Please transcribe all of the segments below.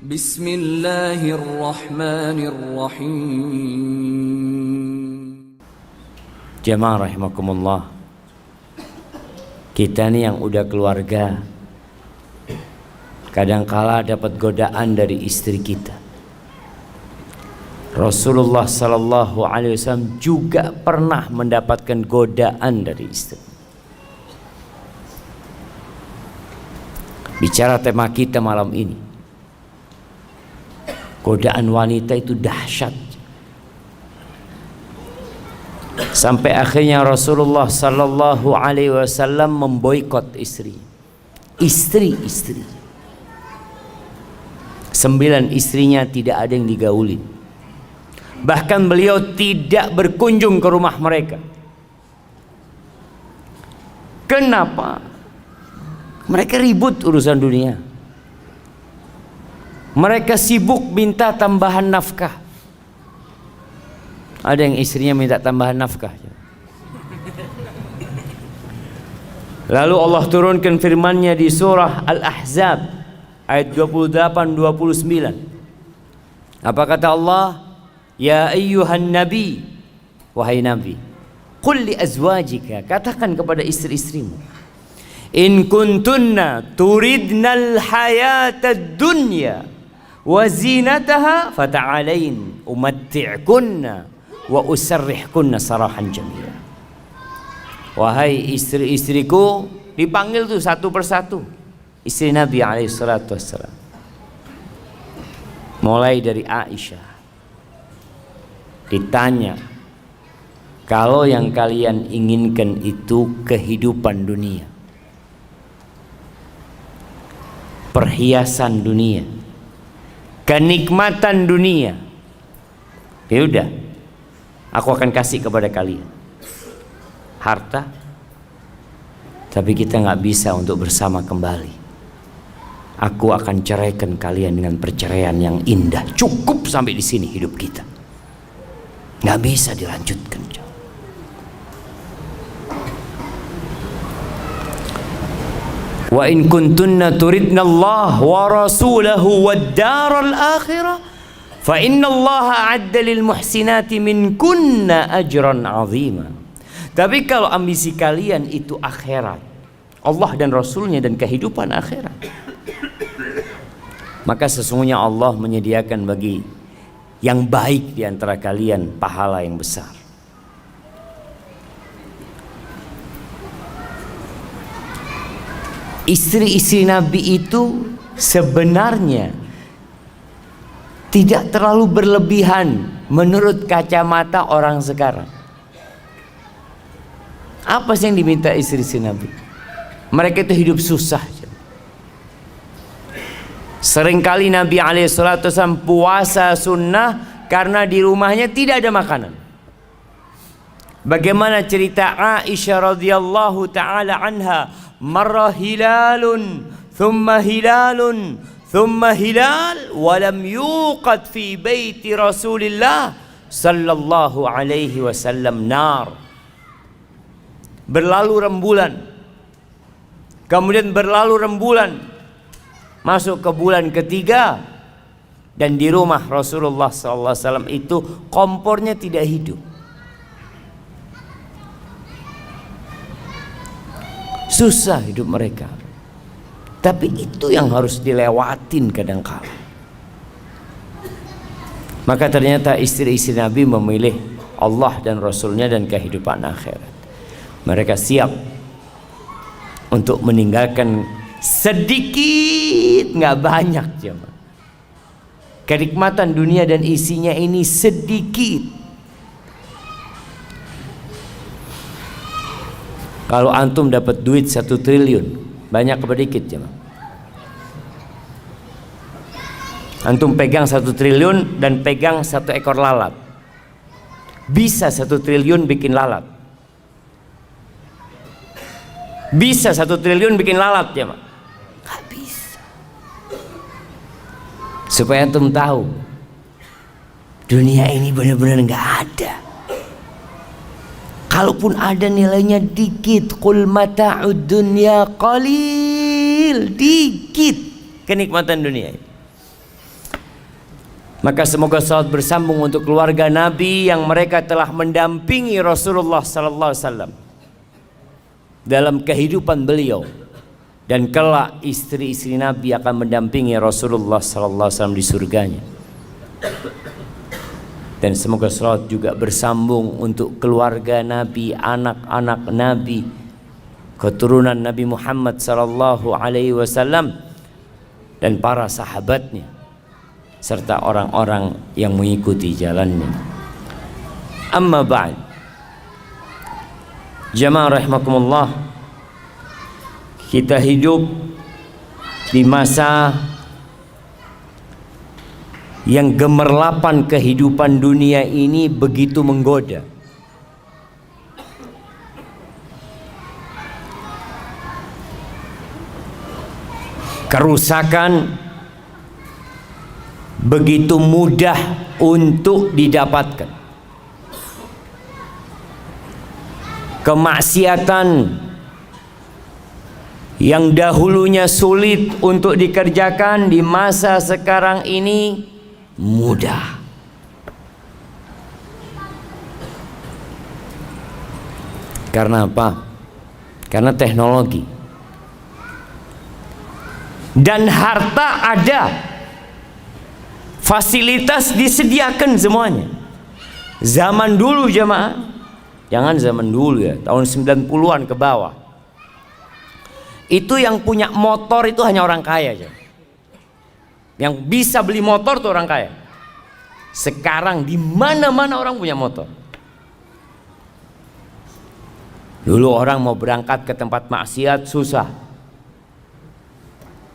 Bismillahirrahmanirrahim. Jamaah rahimakumullah, kita nih yang udah keluarga kadangkala dapat godaan dari istri kita. Rasulullah sallallahu alaihi wasallam juga pernah mendapatkan godaan dari istri. Bicara tema kita malam ini, godaan wanita itu dahsyat. Sampai akhirnya Rasulullah sallallahu alaihi wasallam memboikot istri. 9 istrinya tidak ada yang digaulin. Bahkan beliau tidak berkunjung ke rumah mereka. Kenapa? Mereka ribut urusan dunia. Mereka sibuk minta tambahan nafkah. Ada yang istrinya minta tambahan nafkah. Lalu Allah turunkan firman-Nya di surah Al-Ahzab ayat 28-29. Apa kata Allah? Ya ayyuhan nabi, wahai nabi, qul li azwajika, katakan kepada istri-istrimu, in kuntunna turidnal hayatad dunya wa zinataha fata'alain umatti'kunna wa usarrihkunna sarahan jamila. Wahai istri-istriku, dipanggil tuh satu persatu istri Nabi alaihi salatu wassalam. Mulai dari Aisyah ditanya, kalau yang kalian inginkan itu kehidupan dunia, perhiasan dunia, kenikmatan dunia, ya udah, aku akan kasih kepada kalian harta, tapi kita nggak bisa untuk bersama kembali. Aku akan ceraikan kalian dengan perceraian yang indah. Cukup sampai di sini hidup kita, nggak bisa dilanjutkan. Wa in kuntunna turidna Allah wa rasulahu wad daral akhirah fa inna Allah a'adda lil muhsinati minkunna ajran 'azima. Tapi kalau ambisi kalian itu akhirat, Allah dan Rasulnya dan kehidupan akhirat, maka sesungguhnya Allah menyediakan bagi yang baik di antara kalian pahala yang besar. Istri-istri Nabi itu sebenarnya tidak terlalu berlebihan menurut kacamata orang sekarang. Apa sih yang diminta istri-istri Nabi? Mereka itu hidup susah. Seringkali Nabi alaihissalam puasa sunnah karena di rumahnya tidak ada makanan. Bagaimana cerita Aisyah radhiyallahu taala anha, marra hilalun thumma hilalun thumma hilal wa lam yuqad fi baiti Rasulillah sallallahu alaihi wasallam nar. Berlalu rembulan, kemudian berlalu rembulan, masuk ke bulan ketiga, dan di rumah Rasulullah SAW itu kompornya tidak hidup. Susah hidup mereka. Tapi itu yang harus dilewatin kadang-kala. Maka ternyata istri-istri Nabi memilih Allah dan Rasulnya dan kehidupan akhirat. Mereka siap untuk meninggalkan sedikit, nggak banyak, jemaah. Kenikmatan dunia dan isinya ini sedikit. Kalau antum dapat duit 1 triliun, banyak apa dikit, jemaah? Antum pegang 1 triliun dan pegang 1 ekor lalat, bisa 1 triliun bikin lalat? Bisa 1 triliun bikin lalat, jemaah? Gak bisa. Supaya antum tahu, dunia ini benar-benar gak ada. Kalaupun ada, nilainya dikit. Qul mata'ud dunya qalil, dikit kenikmatan dunia ini. Maka semoga salat bersambung untuk keluarga Nabi yang mereka telah mendampingi Rasulullah sallallahu alaihi wasallam dalam kehidupan beliau, dan kelak istri-istri Nabi akan mendampingi Rasulullah sallallahu alaihi wasallam di surganya. Dan semoga salat juga bersambung untuk keluarga Nabi, anak-anak Nabi, keturunan Nabi Muhammad sallallahu alaihi wasallam dan para sahabatnya serta orang-orang yang mengikuti jalannya. Amma ba'd. Jamaah rahimakumullah, kita hidup di masa yang gemerlapan kehidupan dunia ini begitu menggoda. Kerusakan begitu mudah untuk didapatkan. Kemaksiatan yang dahulunya sulit untuk dikerjakan di masa sekarang ini mudah. Karena apa? Karena teknologi dan harta ada, fasilitas disediakan semuanya. Zaman dulu jemaah, jangan zaman dulu ya, tahun 90-an ke bawah, itu yang punya motor itu hanya orang kaya aja. Yang bisa beli motor tuh orang kaya. Sekarang di mana-mana orang punya motor. Dulu orang mau berangkat ke tempat maksiat susah.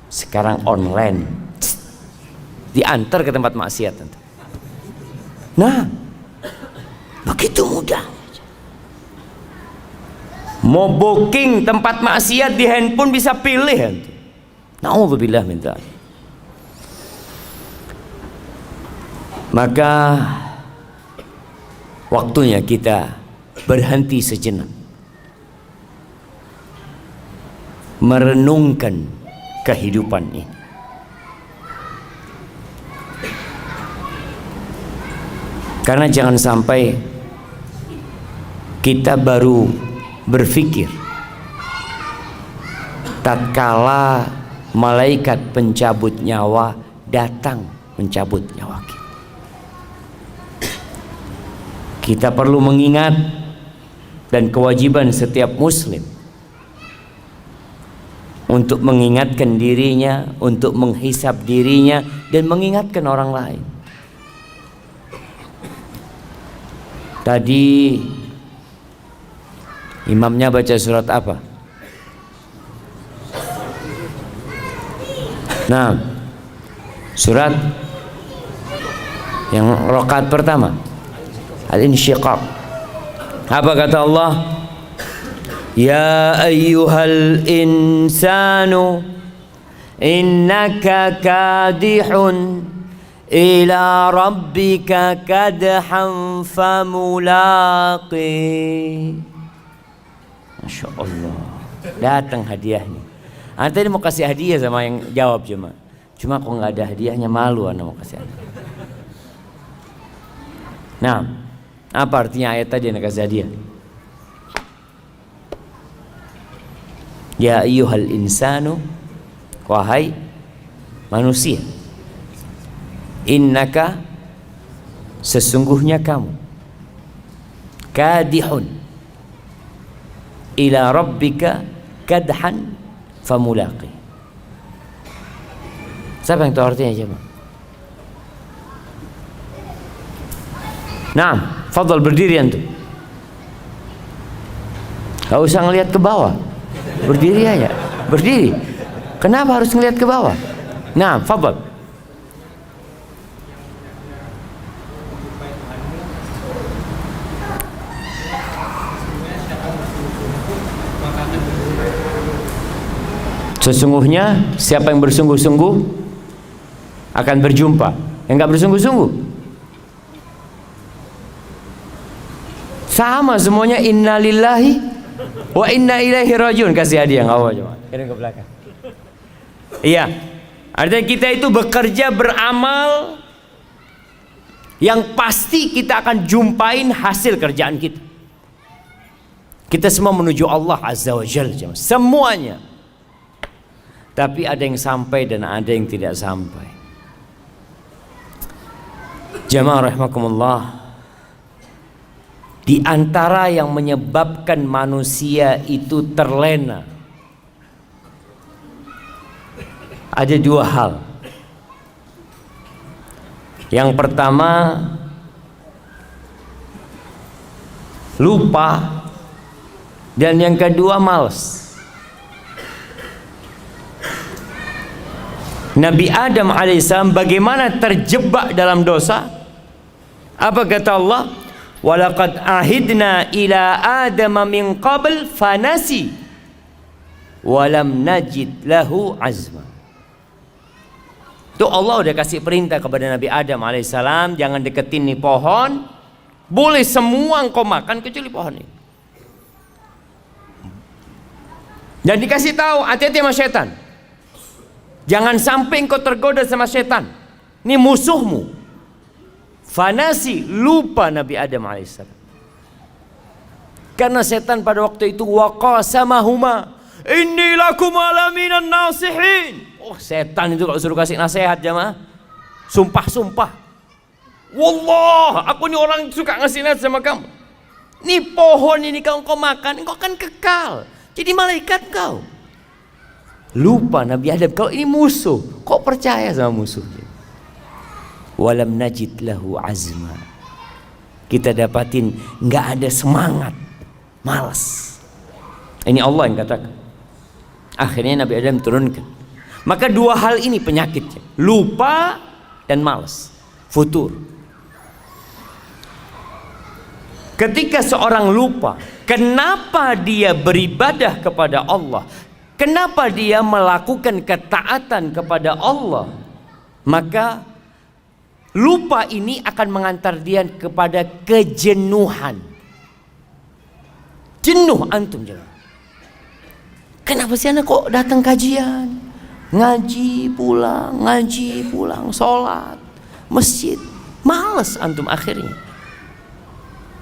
Sekarang online, diantar ke tempat maksiat. Nah, begitu mudah. Mau booking tempat maksiat di handphone bisa pilih. Na'udzubillah min dzalik. Maka waktunya kita berhenti sejenak, merenungkan kehidupan ini. Karena jangan sampai kita baru berpikir tatkala malaikat pencabut nyawa datang mencabut nyawa kita. Kita perlu mengingat, dan kewajiban setiap muslim untuk mengingatkan dirinya, untuk menghisab dirinya, dan mengingatkan orang lain. Tadi imamnya baca surat apa? Nah, surat yang rakaat pertama, Al-Insyiqaq. Apa kata Allah? Ya ayyuhal insanu innaka kadihun ila rabbika kadhan famulaqi. Masya Allah, datang hadiahnya. Anda tadi mau kasih hadiah sama yang jawab cuma kok nggak ada hadiahnya, malu Anda mau kasih hadiah. Nah, apa artinya ayat tadi yang kasih hadiah? Ya ayyuhal insanu, wahai manusia, innaka, sesungguhnya kamu, kadihun ila rabbika kadhan famulaqi. Siapa yang tahu artinya coba? Nah, fadhal berdiri antum. Gak usah ngelihat ke bawah, berdiri aja, berdiri. Kenapa harus ngelihat ke bawah? Nah, fadhal. Sesungguhnya siapa yang bersungguh-sungguh akan berjumpa. Yang enggak bersungguh-sungguh sama semuanya. Innalillahi wa inna ilaihi rajiun. Kasih hadiah enggak apa coba. Kirim ke belakang. Iya. Artinya kita itu bekerja, beramal Yang pasti kita akan jumpain hasil kerjaan kita. Kita semua menuju Allah Azza wa Jalla, semuanya. Tapi ada yang sampai dan ada yang tidak sampai. Jamaah rahimakumullah, di antara yang menyebabkan manusia itu terlena ada dua hal. Yang pertama, lupa, dan yang kedua, malas. Nabi Adam alaihissalam bagaimana terjebak dalam dosa? Apa kata Allah? Walaqad ahidna ila Adam min qabl fanasi walam najid lahu azma. Tuh Allah udah kasih perintah kepada Nabi Adam alaihissalam, jangan deketin nih pohon. Boleh semua engkau makan kecuali pohon ini. Dan dikasih tahu, hati-hati sama setan. Jangan sampai engkau tergoda sama setan. Ini musuhmu. Fanasi, lupa Nabi Adam alaihissalam. Karena setan pada waktu itu waqasamahuma inni lakum ala minan nasihin. Oh, setan itu kalau suruh kasih nasihat jamaah, sumpah-sumpah. Wallah, aku ini orang suka ngasih nasihat sama kamu. Ini pohon ini kalau kau makan, engkau akan kekal jadi malaikat kau. Lupa Nabi Adam kalau ini musuh, kok percaya sama musuhnya. Walam najid lahu azma. Kita dapatin nggak ada semangat, malas. Ini Allah yang katakan. Akhirnya Nabi Adam turunkan. Maka dua hal ini penyakitnya, lupa dan malas, futur. Ketika seorang lupa, kenapa dia beribadah kepada Allah, kenapa dia melakukan ketaatan kepada Allah, maka lupa ini akan mengantar dia kepada kejenuhan. Jenuh antum jangan. Kenapa sih anak kok datang kajian? Ngaji pulang, sholat, masjid, males antum akhirnya.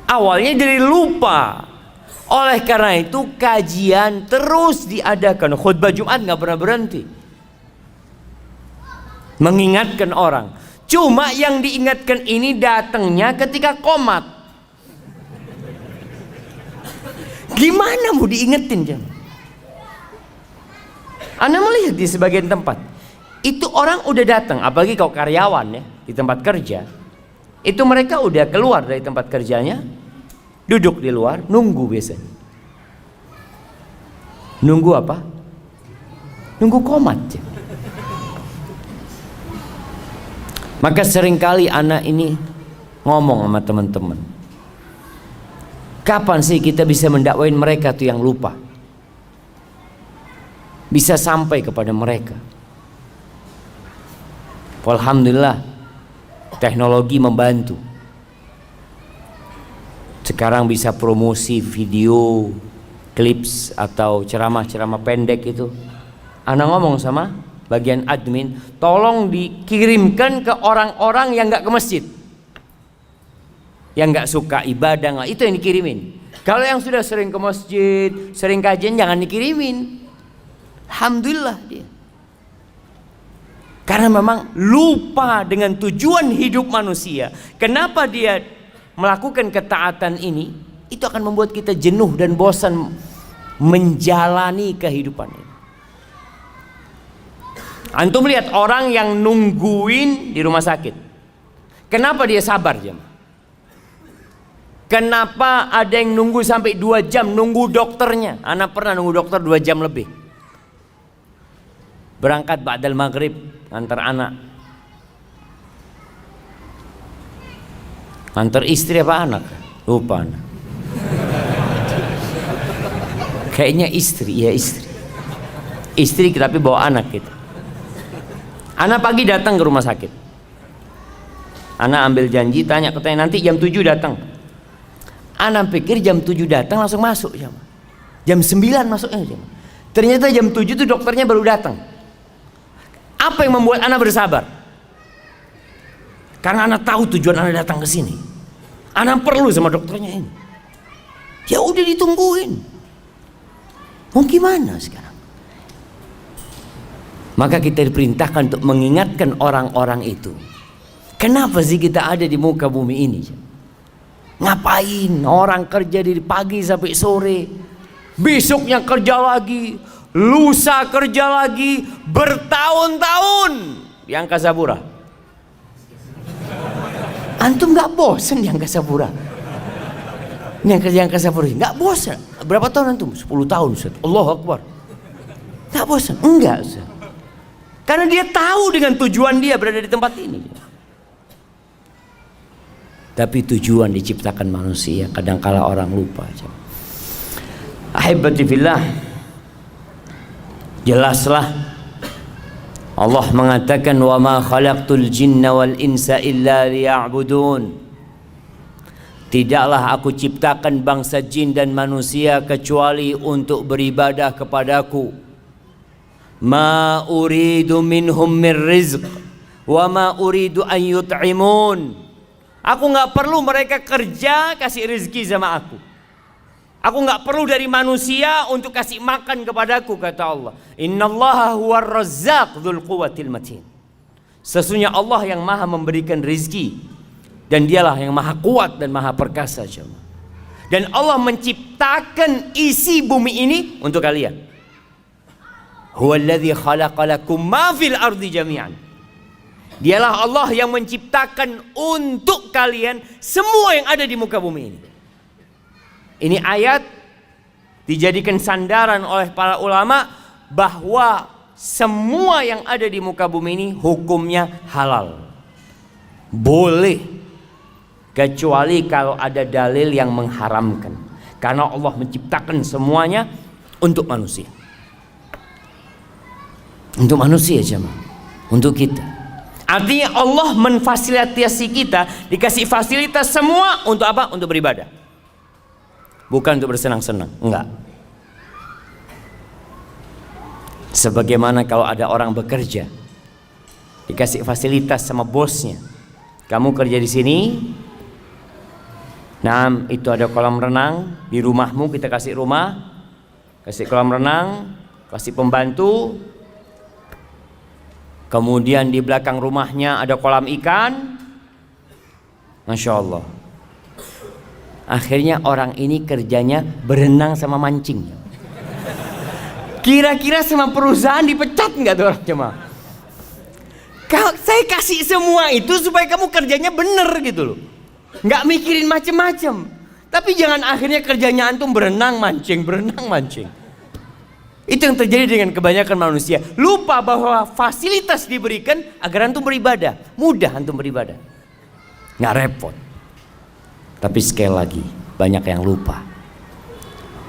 Awalnya dari lupa. Oleh karena itu kajian terus diadakan, khutbah Jumat nggak pernah berhenti, mengingatkan orang. Cuma yang diingatkan ini datangnya ketika komat. Gimana mau diingetin jam? Anda melihat di sebagian tempat itu orang udah datang, apalagi kalau karyawan ya di tempat kerja, itu mereka udah keluar dari tempat kerjanya, duduk di luar nunggu biasanya. Nunggu apa? Nunggu komat ya. Maka seringkali anak ini ngomong sama teman-teman, kapan sih kita bisa mendakwain mereka tuh yang lupa? Bisa sampai kepada mereka. Alhamdulillah teknologi membantu. Sekarang bisa promosi video, clips atau ceramah-ceramah pendek itu. Anak ngomong sama bagian admin, tolong dikirimkan ke orang-orang yang nggak ke masjid, yang nggak suka ibadah, itu yang dikirimin. Kalau yang sudah sering ke masjid, sering kajian, jangan dikirimin. Alhamdulillah dia. Karena memang lupa dengan tujuan hidup manusia. Kenapa dia melakukan ketaatan ini? Itu akan membuat kita jenuh dan bosan menjalani kehidupan ini. Antum lihat orang yang nungguin di rumah sakit. Kenapa dia sabar jam? Kenapa ada yang nunggu sampai 2 jam nunggu dokternya? Anak pernah nunggu dokter 2 jam lebih. Berangkat ba'dal maghrib antar anak, antar istri apa anak? Lupa anak. Kayaknya istri, ya istri. Istri tapi bawa anak gitu. Anak pagi datang ke rumah sakit. Anak ambil janji, tanya nanti jam 7 datang. Anak pikir jam 7 datang langsung masuk jam 9 masuknya jam. Ternyata jam 7 tuh dokternya baru datang. Apa yang membuat anak bersabar? Karena anak tahu tujuan anak datang ke sini. Anak perlu sama dokternya ini. Ya udah ditungguin. Mau gimana sekarang? Maka kita diperintahkan untuk mengingatkan orang-orang itu. Kenapa sih kita ada di muka bumi ini? Ngapain? Orang kerja dari pagi sampai sore, besoknya kerja lagi, lusa kerja lagi, bertahun-tahun di angkasa pura. Antum nggak bosan di angkasa pura? Ini yang kerja angkasa pura nggak bosan? Berapa tahun antum? 10 tahun, Ustaz. Allahu Akbar. Nggak bosan? Enggak, Ustaz. Karena dia tahu dengan tujuan dia berada di tempat ini. Tapi tujuan diciptakan manusia, kadangkala orang lupa. Ahibati fillah, jelaslah Allah mengatakan, wa ma khalaqtul jinna wal insa illa liya'budun. Tidaklah aku ciptakan bangsa jin dan manusia kecuali untuk beribadah kepadaku. Ma uridu minhum min rizq wa ma uridu an yut'imun. Aku nggak perlu mereka kerja kasih rezeki sama aku. Aku nggak perlu dari manusia untuk kasih makan kepadaku, kata Allah. Innallaha huwar razzaq dzul quwwatil matin. Sesungguhnya Allah yang maha memberikan rezeki, dan dialah yang maha kuat dan maha perkasa. Dan Allah menciptakan isi bumi ini untuk kalian. Huwallazi khalaqalakum ma fil ardi jami'an. Dialah Allah yang menciptakan untuk kalian semua yang ada di muka bumi ini. Ini ayat dijadikan sandaran oleh para ulama bahwa semua yang ada di muka bumi ini hukumnya halal. Boleh, kecuali kalau ada dalil yang mengharamkan. Karena Allah menciptakan semuanya untuk manusia. Untuk manusia jemaah, untuk kita. Artinya Allah memfasilitasi kita, dikasih fasilitas semua untuk apa? Untuk beribadah. Bukan untuk bersenang-senang, enggak. Sebagaimana kalau ada orang bekerja, dikasih fasilitas sama bosnya. Kamu kerja di sini, nah itu ada kolam renang di rumahmu, kita kasih rumah, kasih kolam renang, kasih pembantu. Kemudian di belakang rumahnya ada kolam ikan. Masya Allah. Akhirnya orang ini kerjanya berenang sama mancing. Kira-kira sama perusahaan dipecat nggak tuh orang jemaah? Saya kasih semua itu supaya kamu kerjanya bener gitu loh. Nggak mikirin macem-macem. Tapi jangan akhirnya kerjanya antum berenang mancing, berenang mancing. Itu yang terjadi dengan kebanyakan manusia. Lupa bahwa fasilitas diberikan agar antum beribadah. Mudah antum beribadah, nggak repot. Tapi sekali lagi banyak yang lupa,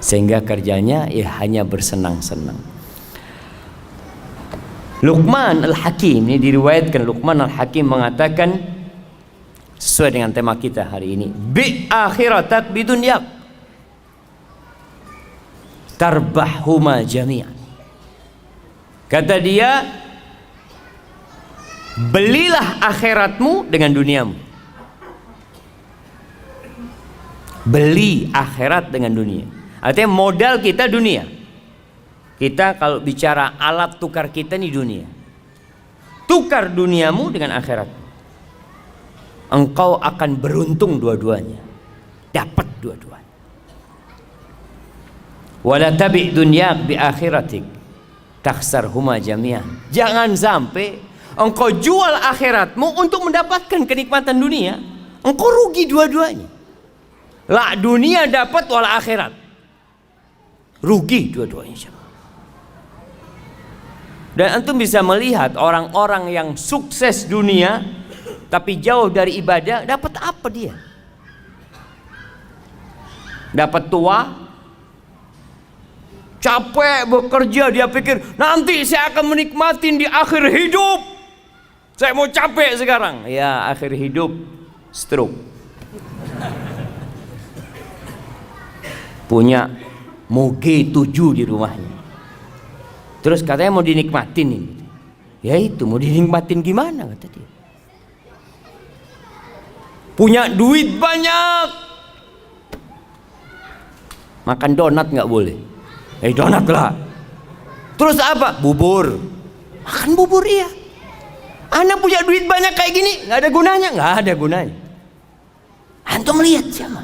sehingga kerjanya ya hanya bersenang-senang. Luqman Al-Hakim, ini diriwayatkan Luqman Al-Hakim mengatakan sesuai dengan tema kita hari ini, bi akhiratak bidunyak tarbahuma jami'an. Kata dia, belilah akhiratmu dengan duniamu. Beli akhirat dengan dunia. Artinya modal kita dunia. Kita kalau bicara alat tukar kita nih dunia. Tukar duniamu dengan akhirat. Engkau akan beruntung dua-duanya. Dapat dua-duanya. Wala tabi' dunyak bi akhiratik takhsarhuma jami'an. Jangan sampai engkau jual akhiratmu untuk mendapatkan kenikmatan dunia. Engkau rugi dua-duanya. La dunia dapat wal akhirat. Rugi dua-duanya. Dan antum bisa melihat orang-orang yang sukses dunia tapi jauh dari ibadah, dapat apa dia? Dapat tua, capek bekerja, dia pikir nanti saya akan menikmatin di akhir hidup. Saya mau capek sekarang. Ya, akhir hidup stroke. Punya moge 7 di rumahnya. Terus katanya mau dinikmatin ini. Ya itu mau dinikmatin gimana kata dia. punya duit banyak, makan donat nggak boleh. Donat lah. Terus apa? Bubur. Makan bubur iya. Anak punya duit banyak kayak gini, nggak ada gunanya, nggak ada gunanya. Antum lihat siapa?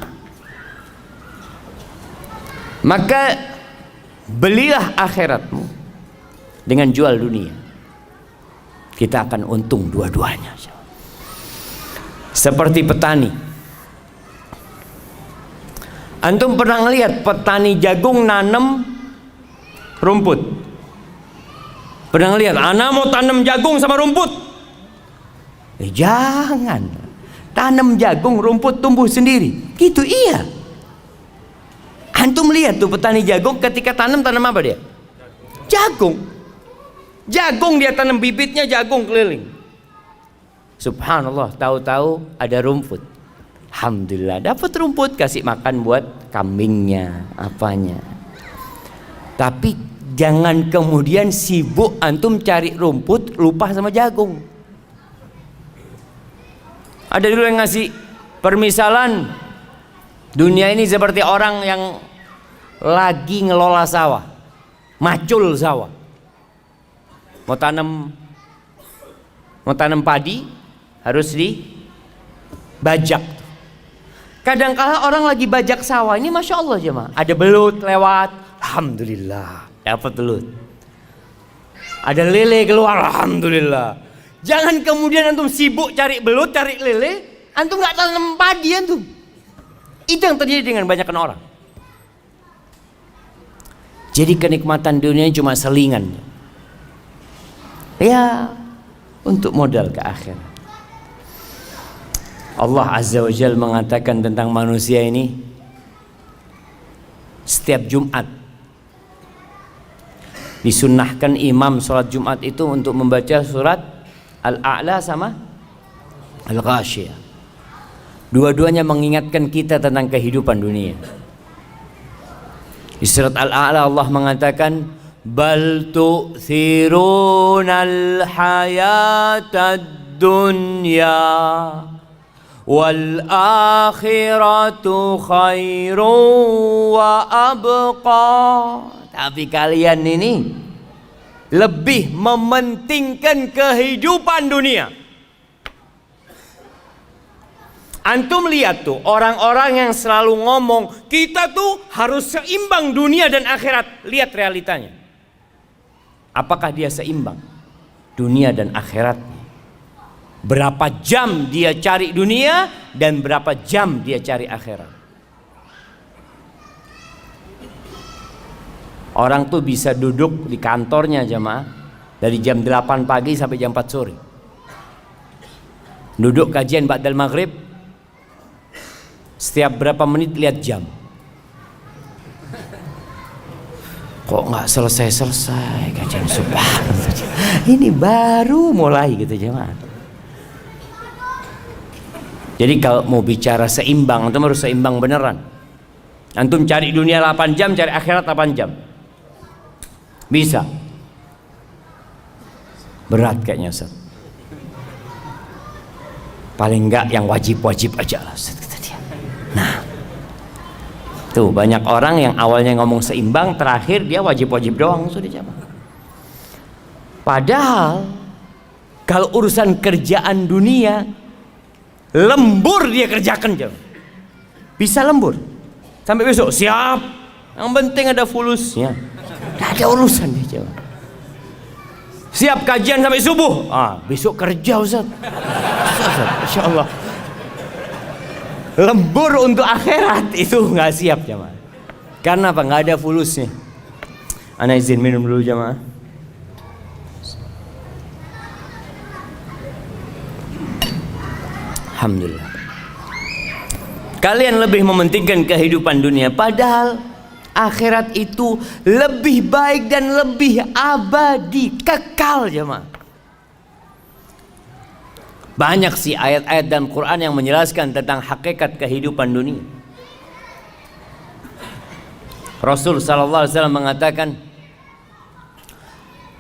Maka belilah akhiratmu dengan jual dunia. Kita akan untung dua-duanya. Seperti petani. Antum pernah ngelihat petani jagung nanam rumput? Pernah ngelihat anak mau tanam jagung sama rumput? Jangan. Tanam jagung, rumput tumbuh sendiri. Gitu iya. Antum lihat tuh petani jagung ketika tanam apa dia? Jagung. Jagung dia tanam bibitnya, jagung keliling. Subhanallah, tahu-tahu ada rumput. Alhamdulillah dapat rumput, kasih makan buat kambingnya, apanya. Tapi jangan kemudian sibuk antum cari rumput, lupa sama jagung. Ada dulu yang ngasih permisalan, dunia ini seperti orang yang lagi ngelola sawah, macul sawah. Mau tanam padi harus dibajak. Kadang-kala orang lagi bajak sawah ini, masya Allah jemaah, ada belut lewat, alhamdulillah dapat belut. Ada lele keluar, alhamdulillah. Jangan kemudian antum sibuk cari belut, cari lele, antum nggak tanam padi antum. Itu yang terjadi dengan banyakkan orang. Jadi kenikmatan dunia cuma selingan. Ya, untuk modal ke akhirat. Allah Azza wa Jalla mengatakan tentang manusia ini, setiap Jumat disunnahkan imam sholat Jumat itu untuk membaca surat Al-A'la sama Al-Ghasyiyah. Dua-duanya mengingatkan kita tentang kehidupan dunia. Di surat Al-A'la Allah mengatakan, bal tu'thirunal hayatad dunya wal akhiratu khairu wa abqa. Tapi kalian ini lebih mementingkan kehidupan dunia. Antum lihat tuh orang-orang yang selalu ngomong kita tuh harus seimbang dunia dan akhirat. Lihat realitanya. Apakah dia seimbang dunia dan akhiratnya? Berapa jam dia cari dunia dan berapa jam dia cari akhirat? Orang tuh bisa duduk di kantornya jemaah dari jam 8 pagi sampai jam 4 sore. Duduk kajian ba'dal maghrib, setiap berapa menit lihat jam. Kok nggak selesai kajian, subhanallah. Ini baru mulai gitu jemaah. Jadi kalau mau bicara seimbang, antum harus seimbang beneran. Antum cari dunia 8 jam, cari akhirat 8 jam. Bisa? Berat kayaknya Ustaz. Paling enggak yang wajib-wajib aja lah Ustaz, kata dia. Nah, tuh banyak orang yang awalnya ngomong seimbang, terakhir dia wajib-wajib doang sudah jamaah. Padahal kalau urusan kerjaan dunia, lembur dia kerjakan jamaah. Bisa lembur sampai besok siap. Yang penting ada fulusnya. Gak ada urusan dia jawab. Siap kajian sampai subuh. Besok kerja Ustaz. Insya Allah. Lembur untuk akhirat itu nggak siap jamaah. Karena apa? Nggak ada fulusnya. Ana izin minum dulu jamaah. Alhamdulillah. Kalian lebih mementingkan kehidupan dunia, padahal akhirat itu lebih baik dan lebih abadi, kekal jemaah. Banyak sih ayat-ayat dalam Quran yang menjelaskan tentang hakikat kehidupan dunia. Rasul sallallahu alaihi wasallam mengatakan,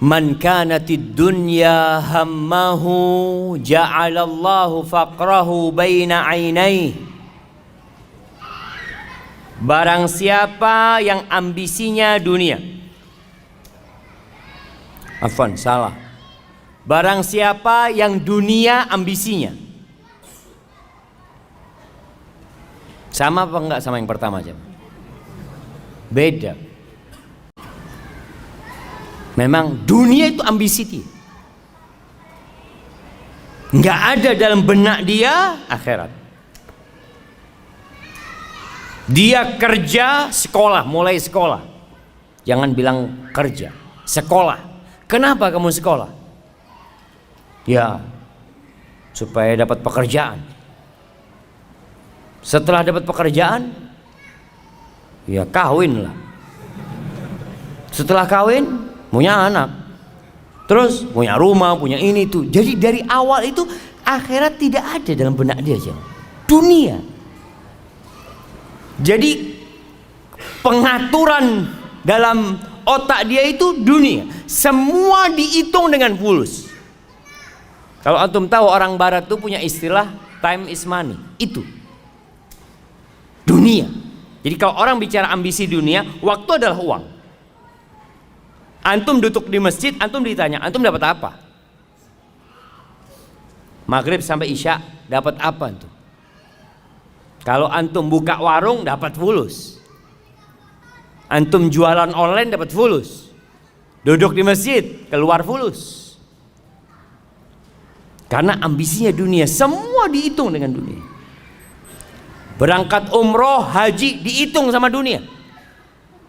Man kanatid dunya hammahu ja'alallahu faqrahu baina ainaihi. Barang siapa yang ambisinya dunia, afwan, salah. Barang siapa yang dunia ambisinya, sama apa enggak sama yang pertama aja? Beda. Memang dunia itu ambisi dia. Enggak ada dalam benak dia akhirat. Dia kerja, sekolah, mulai sekolah. Jangan bilang kerja, sekolah. Kenapa kamu sekolah? Ya, supaya dapat pekerjaan. Setelah dapat pekerjaan, ya kawin lah. Setelah kawin, punya anak. Terus punya rumah, punya ini tuh. Jadi dari awal itu akhirat tidak ada dalam benak dia aja. Dunia. Jadi pengaturan dalam otak dia itu dunia. Semua dihitung dengan fulus. Kalau antum tahu orang barat tuh punya istilah time is money. Itu dunia. Jadi kalau orang bicara ambisi dunia, waktu adalah uang. Antum duduk di masjid, antum ditanya, antum dapat apa? Maghrib sampai isya dapat apa antum? Kalau antum buka warung dapat fulus. Antum jualan online dapat fulus. Duduk di masjid keluar fulus. Karena ambisinya dunia, semua dihitung dengan dunia. Berangkat umroh, haji dihitung sama dunia.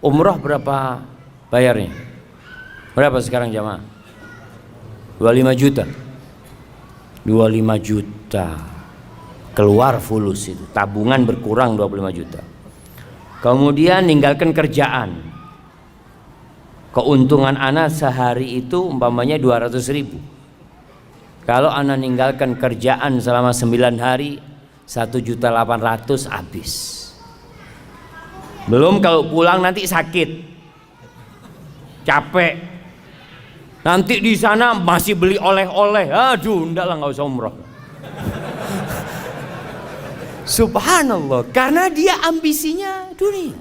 Umroh berapa bayarnya? Berapa sekarang jamaah? 25 juta. 25 juta. Keluar fulus itu. Tabungan berkurang 25 juta. Kemudian ninggalkan kerjaan. Keuntungan anak sehari itu umpamanya 200 ribu. Kalau anak ninggalkan kerjaan selama 9 hari, 1.800.000 habis. Belum kalau pulang nanti sakit, capek. Nanti di sana masih beli oleh-oleh. Aduh, enggak lah, nggak usah umroh. Subhanallah, karena dia ambisinya dunia.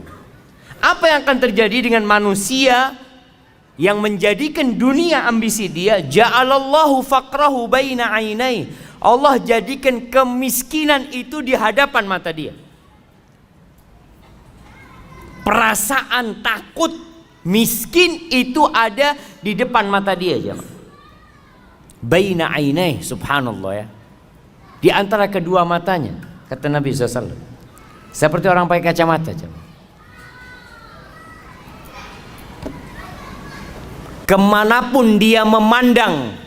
Apa yang akan terjadi dengan manusia yang menjadikan dunia ambisi dia? Ja'alallahu faqrahu baina ainai. Allah jadikan kemiskinan itu di hadapan mata dia. Perasaan takut miskin itu ada di depan mata dia, jemaah. Baina ainai, subhanallah ya. Di antara kedua matanya, kata Nabi SAW. Seperti orang pakai kacamata, jemaah. Kemanapun dia memandang,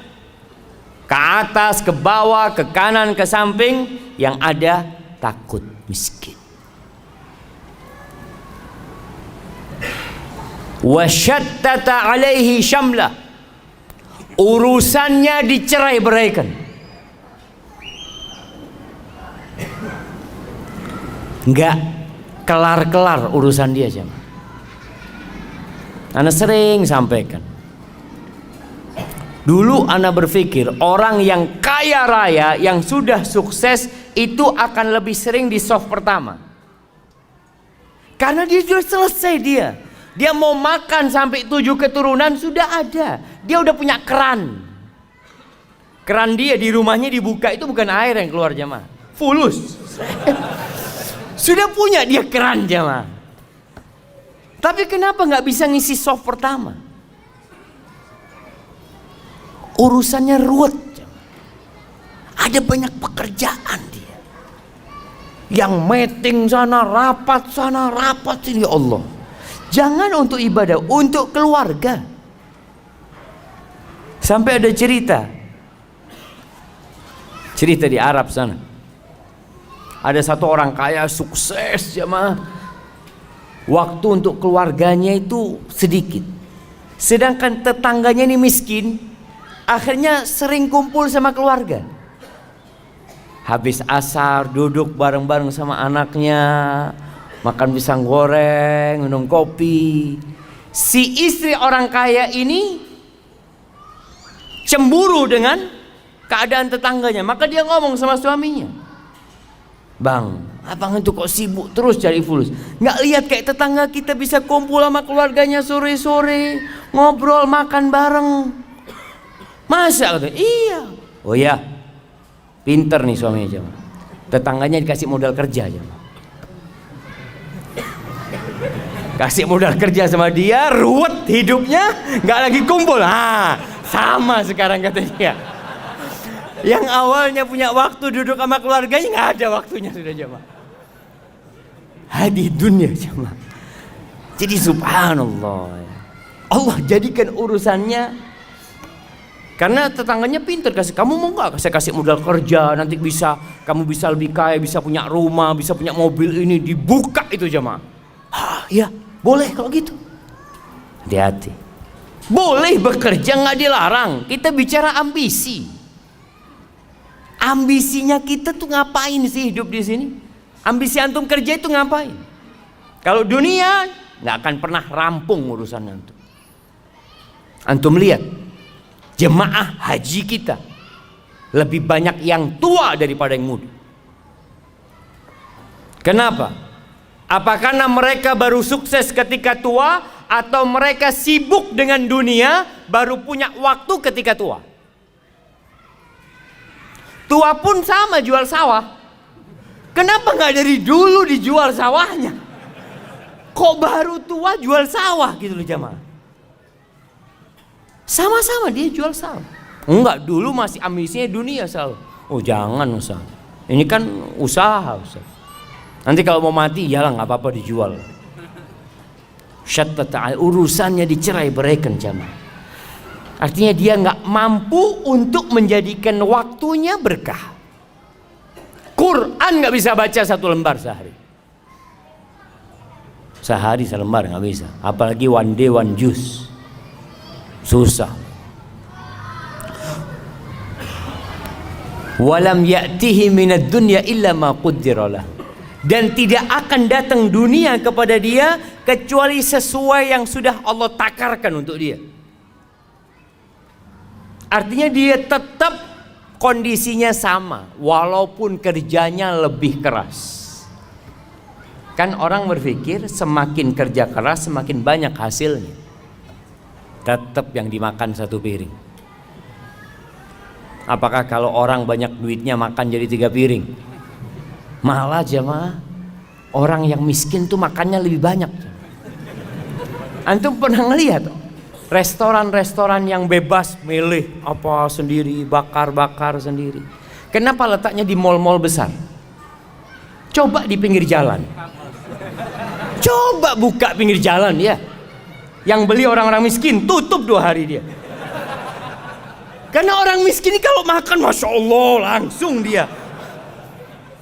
ke atas, ke bawah, ke kanan, ke samping, yang ada takut miskin. Wasyattata alaihi syamlah, urusannya dicerai-beraikan. Enggak kelar-kelar urusan dia, jemaah. Ana sering sampaikan. Dulu ana berpikir orang yang kaya raya, yang sudah sukses itu akan lebih sering di soft pertama. Karena dia sudah selesai dia. Dia mau makan sampai 7 keturunan sudah ada. Dia udah punya keran. Keran dia di rumahnya dibuka itu bukan air yang keluar, jemaah. Fulus. Sudah punya dia keran, jemaah. Tapi kenapa nggak bisa ngisi soft pertama? Urusannya ruwet. Ada banyak pekerjaan dia. Yang meeting sana, rapat sini, ya Allah. Jangan untuk ibadah, untuk keluarga. Sampai ada cerita di Arab sana. Ada satu orang kaya sukses, jemaah. Waktu untuk keluarganya itu sedikit. Sedangkan tetangganya ini miskin. Akhirnya sering kumpul sama keluarga. Habis asar duduk bareng-bareng sama anaknya, makan pisang goreng, minum kopi. Si istri orang kaya ini cemburu dengan keadaan tetangganya. Maka dia ngomong sama suaminya, "Bang, abang itu kok sibuk terus cari fulus? Nggak lihat kayak tetangga kita bisa kumpul sama keluarganya sore-sore, ngobrol, makan bareng. Masa?" Kata, "Iya." "Oh ya, pinter nih suaminya jemaah. Tetangganya dikasih modal kerja jemaah. Kasih modal kerja sama dia, ruwet hidupnya, nggak lagi kumpul. Sama sekarang," kata dia. Yang awalnya punya waktu duduk sama keluarganya, nggak ada waktunya sudah jemaah. Hadi dunia jemaah. Jadi subhanallah, Allah jadikan urusannya, karena tetangganya pintar, kasih, "Kamu mau nggak saya kasih modal kerja, nanti kamu bisa lebih kaya, bisa punya rumah, bisa punya mobil ini." Dibuka itu jemaah. Ya boleh kalau gitu. Hati-hati. Boleh bekerja, nggak dilarang. Kita bicara ambisi. Ambisinya kita tuh ngapain sih hidup di sini? Ambisi antum kerja itu ngapain? Kalau dunia nggak akan pernah rampung urusan antum. Antum lihat jemaah haji kita lebih banyak yang tua daripada yang muda. Kenapa? Apa karena mereka baru sukses ketika tua, atau mereka sibuk dengan dunia baru punya waktu ketika tua? Tua pun sama jual sawah. Kenapa nggak dari dulu dijual sawahnya? Kok baru tua jual sawah gitu loh jamaah? Sama-sama dia jual sawah. Enggak, dulu masih ambisinya dunia selalu. Oh jangan Ustaz, ini kan usaha Ustaz. Nanti kalau mau mati ya lah nggak apa-apa dijual. Syattata, urusannya dicerai beraikan jamaah. Artinya dia nggak mampu untuk menjadikan waktunya berkah. Quran nggak bisa baca 1 lembar sehari. Sehari selembar nggak bisa. Apalagi one day one juice. Susah. Walam ya'tihi minad dunya illa ma qaddara lah. Dan tidak akan datang dunia kepada dia kecuali sesuai yang sudah Allah takarkan untuk dia. Artinya dia tetap kondisinya sama, walaupun kerjanya lebih keras. Kan orang berpikir semakin kerja keras semakin banyak hasilnya. Tetap yang dimakan 1 piring. Apakah kalau orang banyak duitnya makan jadi 3 piring? Malah jemaah, orang yang miskin tuh makannya lebih banyak. Antum pernah ngelihat restoran-restoran yang bebas milih apa sendiri, bakar-bakar sendiri? Kenapa letaknya di mall-mall besar? Coba di pinggir jalan. Coba buka pinggir jalan ya. Yang beli orang-orang miskin, tutup 2 hari dia. Karena orang miskin ini kalau makan Masya Allah langsung dia.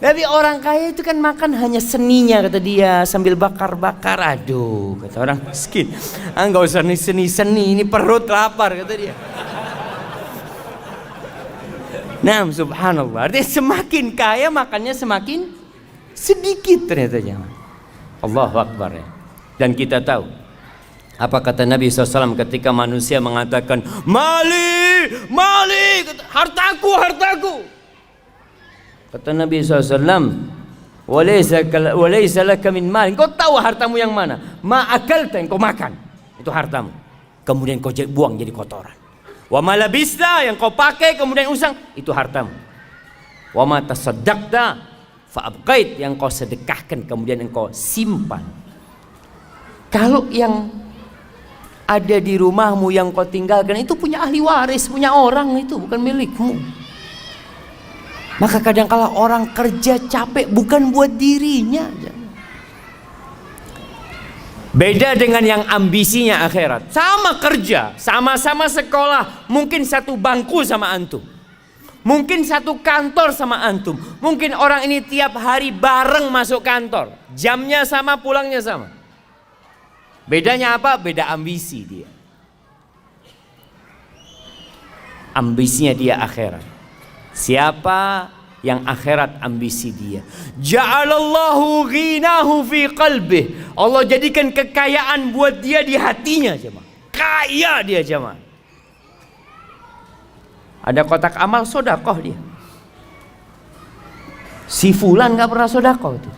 Tapi orang kaya itu kan makan hanya seninya kata dia, sambil bakar-bakar. Aduh kata orang miskin, nggak usah nih seni-seni, ini perut lapar kata dia. Nah subhanallah, artinya semakin kaya makannya semakin sedikit ternyata jangan. Allahu Akbar ya. Dan kita tahu apa kata Nabi SAW ketika manusia mengatakan mali, mali, hartaku, hartaku. Kata Nabi SAW, walaysa laka min mal. Kau tahu hartamu yang mana? Ma akalta, yang kau makan, itu hartamu. Kemudian kau buang jadi kotoran. Wa ma labista, yang kau pakai kemudian usang, itu hartamu. Wa ma tasaddaqta fa abqait, yang kau sedekahkan kemudian engkau simpan. Kalau yang ada di rumahmu yang kau tinggalkan itu punya ahli waris, punya orang, itu bukan milikmu. Maka kadang-kala orang kerja capek bukan buat dirinya. Beda dengan yang ambisinya akhirat. Sama kerja, sama-sama sekolah, mungkin satu bangku sama antum, mungkin satu kantor sama antum. Mungkin orang ini tiap hari bareng masuk kantor, jamnya sama, pulangnya sama. Bedanya apa? Beda ambisi dia. Ambisinya dia akhirat. Siapa yang akhirat ambisi dia? Ja'alallahu ghinahu fi qalbih. Allah jadikan kekayaan buat dia di hatinya jemaah. Kaya dia jemaah. Ada kotak amal, sodakoh dia. Si fulan gak pernah sodakoh itu.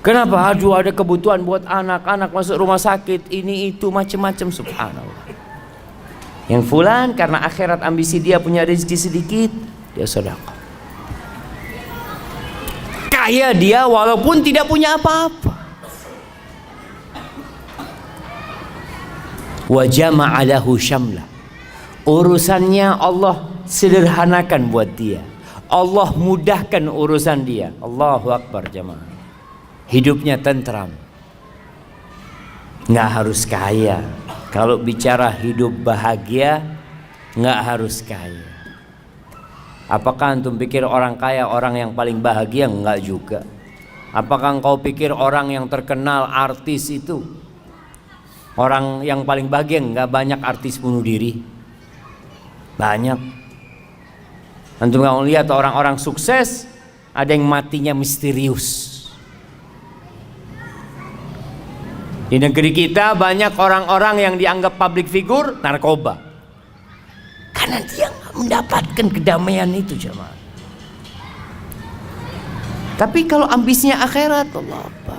Kenapa? Aduh, ada kebutuhan buat anak-anak masuk rumah sakit, ini itu macam-macam, subhanallah. Yang fulan karena akhirat ambisi dia punya rezeki sedikit, dia sedekah. Kaya dia walaupun tidak punya apa-apa. Wa jama'a lahu syamla. Urusannya Allah sederhanakan buat dia. Allah mudahkan urusan dia. Allahu Akbar jamaah. Hidupnya tentram, nggak harus kaya. Kalau bicara hidup bahagia, nggak harus kaya. Apakah antum pikir orang kaya orang yang paling bahagia? Nggak juga. Apakah engkau pikir orang yang terkenal artis itu orang yang paling bahagia? Nggak, banyak artis bunuh diri, banyak. Antum nggak lihat orang-orang sukses ada yang matinya misterius. Di negeri kita banyak orang-orang yang dianggap public figure narkoba, karena dia nggak mendapatkan kedamaian itu jemaah. Tapi kalau ambisinya akhirat, Allah apa?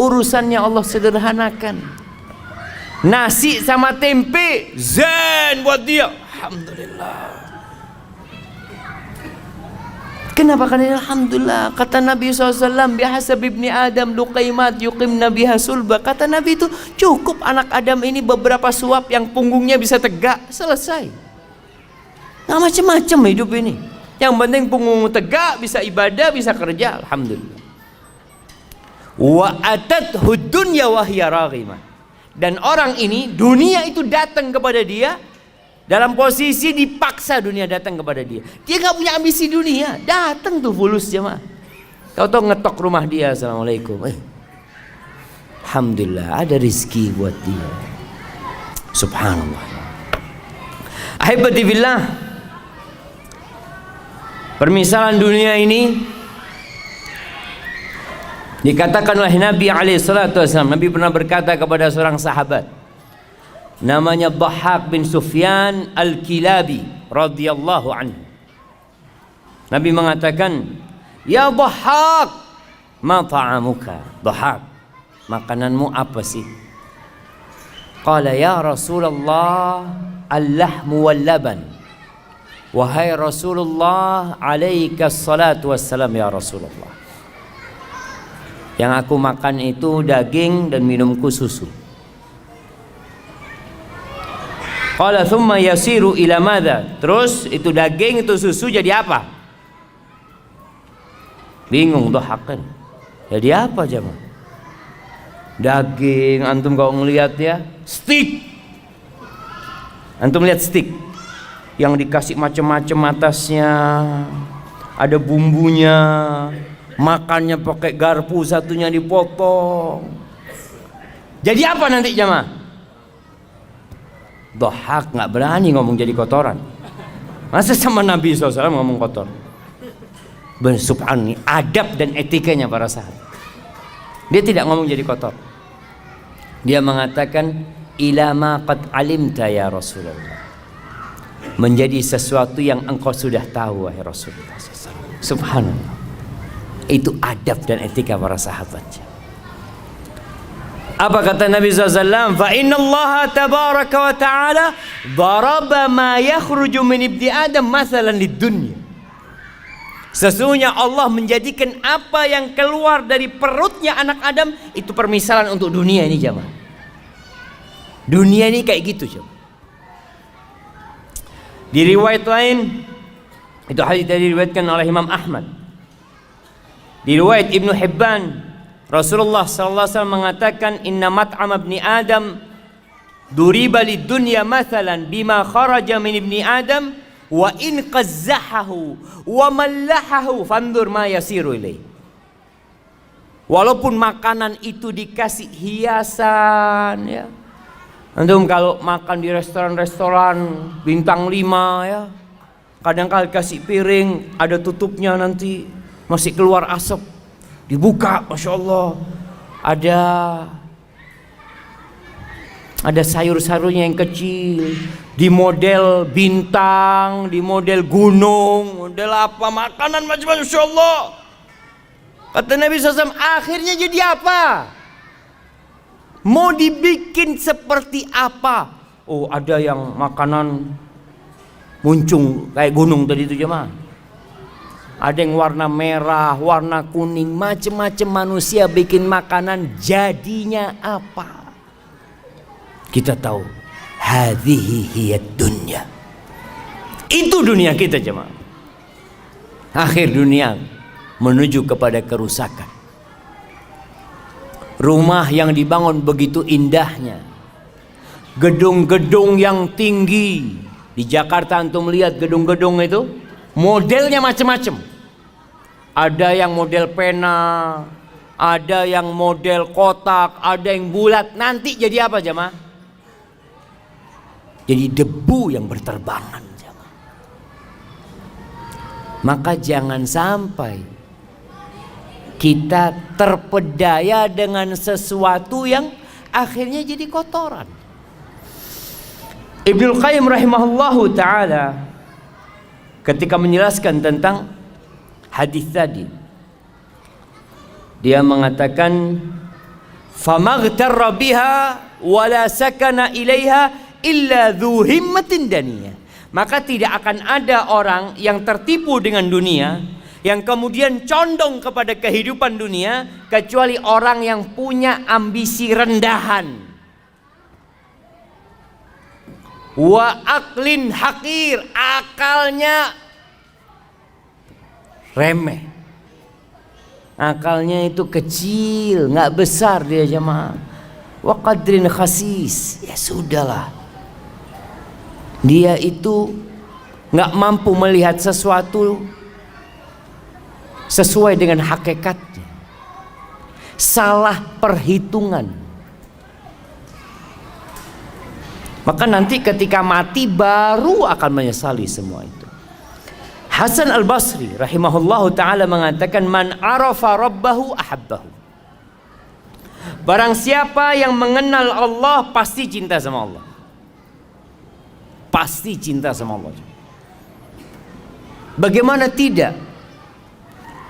Urusannya Allah sederhanakan. Nasi sama tempe zen buat dia, alhamdulillah. Kenapa? Karena alhamdulillah, kata Nabi SAW, bihasab ibni Adam luqaimat yuqimna biha sulba. Kata Nabi itu cukup anak Adam ini beberapa suap yang punggungnya bisa tegak, selesai. Nggak macam-macam hidup ini. Yang penting punggung tegak, bisa ibadah, bisa kerja, alhamdulillah. Wa atathu dunya wa hiya raghimah. Dan orang ini dunia itu datang kepada dia dalam posisi dipaksa, dunia datang kepada dia. Dia nggak punya ambisi dunia, datang tuh fulus jemaah. Tahu-tahu ngetok rumah dia, assalamualaikum. Alhamdulillah ada rezeki buat dia. Subhanallah. Ahibati billah. Permisalan dunia ini dikatakan oleh Nabi SAW. Nabi pernah berkata kepada seorang sahabat, namanya Dhahhak bin Sufyan Al-Kilabi radhiyallahu anhu. Nabi mengatakan, "Ya Dhahhak, ma ta'amuka?" Dhahhak, makananmu apa sih? Qala ya Rasulullah, al-lahmu wal-laban. Wahai Rasulullah, alaika salatu wassalam ya Rasulullah. Yang aku makan itu daging dan minumku susu. Qala thumma yasiru ila madza? Terus itu daging, itu susu jadi apa? Bingung Dhahhak. Jadi apa jemaah? Daging, antum kalau ngelihat ya, steak. Antum lihat steak yang dikasih macam-macam atasnya, ada bumbunya, makannya pakai garpu, satunya dipotong. Jadi apa nanti jemaah? Dhahhak nggak berani ngomong jadi kotoran. Masa sama Nabi SAW ngomong kotor? Subhanallah, adab dan etikanya para sahabat. Dia tidak ngomong jadi kotor. Dia mengatakan, ila ma qad alimta ya Rasulullah. Menjadi sesuatu yang engkau sudah tahu wahai Rasulullah SAW. Subhanallah. Itu adab dan etika para sahabatnya. Apa kata Nabi SAW? Fa inna Allah tabaraka wa ta'ala daraba ma yakhruju min ibni Adam mathalan lid dunya. Sesungguhnya Allah menjadikan apa yang keluar dari perutnya anak Adam itu permisalan untuk dunia ini jemaah. Dunia ini kayak gitu jemaah. Di riwayat lain, itu hadis tadi diriwayatkan oleh Imam Ahmad. Di riwayat Ibnu Hibban, Rasulullah SAW mengatakan, inna mat'am ibni Adam duriba lid dunya mathalan bima kharaja min ibni Adam wa in qazzahahu wa mallahahu fandur ma yasiru ilaih. Walaupun makanan itu dikasih hiasan ya. Antum kalau makan di restoran-restoran bintang 5 ya, kadang-kadang kasih piring ada tutupnya, nanti masih keluar asap, dibuka, masya Allah, ada Ada sayur-sayurnya yang kecil, di model bintang, di model gunung, model apa, makanan macam-macam. Masya Allah. Kata Nabi SAW, akhirnya jadi apa? Mau dibikin seperti apa? Oh, ada yang makanan muncung kayak gunung tadi itu jemaah. Ada yang warna merah, warna kuning, macam-macam manusia bikin makanan, jadinya apa? Kita tahu, hadhihi hiyad dunya. Itu dunia kita jemaah. Akhir dunia menuju kepada kerusakan. Rumah yang dibangun begitu indahnya, gedung-gedung yang tinggi. Di Jakarta antum lihat gedung-gedung itu modelnya macam-macam. Ada yang model pena, ada yang model kotak, ada yang bulat. Nanti jadi apa jemaah? Jadi debu yang berterbangan jemaah. Maka jangan sampai kita terpedaya dengan sesuatu yang akhirnya jadi kotoran. Ibnul Qayyim rahimahullahu ta'ala ketika menjelaskan tentang hadis tadi, dia mengatakan famaghtarra biha wala sakana ilaiha illa dhu himmatin daniyah. Maka tidak akan ada orang yang tertipu dengan dunia, yang kemudian condong kepada kehidupan dunia, kecuali orang yang punya ambisi rendahan. Wa aklin hakir, akalnya remeh, akalnya itu kecil, nggak besar dia jemaah. Wa qadrin khasis, ya sudahlah, dia itu nggak mampu melihat sesuatu sesuai dengan hakikatnya, salah perhitungan. Maka nanti ketika mati baru akan menyesali semua itu. Hasan al-Basri rahimahullahu ta'ala mengatakan, man arafa rabbahu ahabbahu. Barang siapa yang mengenal Allah pasti cinta sama Allah. Pasti cinta sama Allah. Bagaimana tidak?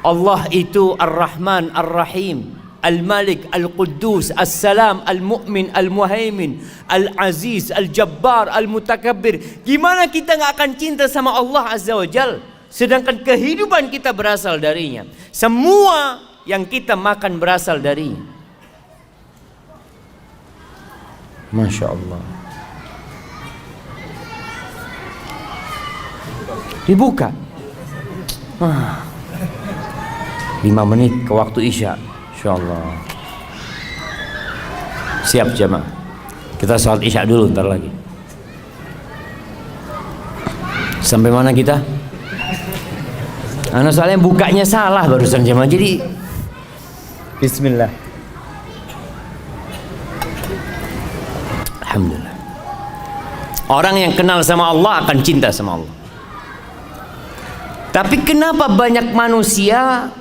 Allah itu Ar-Rahman, Ar-Rahim, Al-Malik, Al-Quddus, As-Salam, Al-Mu'min, Al-Muhaimin, Al-Aziz, Al-Jabbar, Al-Mutakabbir. Gimana kita gak akan cinta sama Allah Azza wa Jal, sedangkan kehidupan kita berasal darinya, semua yang kita makan berasal darinya. Masya Allah. Dibuka 5 menit ke waktu Isya, insyaallah. Siap jemaah, kita sholat Isya dulu ntar lagi. Sampai mana kita? Karena soalnya bukanya salah barusan jemaah, jadi bismillah. Alhamdulillah. Orang yang kenal sama Allah akan cinta sama Allah. Tapi kenapa banyak manusia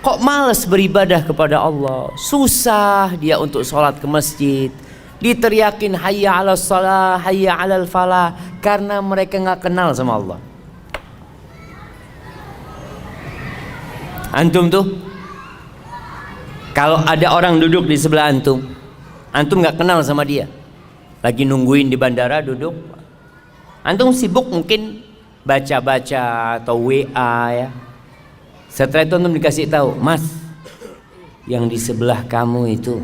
kok malas beribadah kepada Allah? Susah dia untuk sholat ke masjid, diteriakin hayya ala salah, hayya ala falah, karena mereka nggak kenal sama Allah. Antum tuh, kalau ada orang duduk di sebelah antum, antum nggak kenal sama dia, lagi nungguin di bandara duduk, antum sibuk mungkin baca-baca atau WA ya. Setelah itu antum dikasih tahu, Mas, yang di sebelah kamu itu,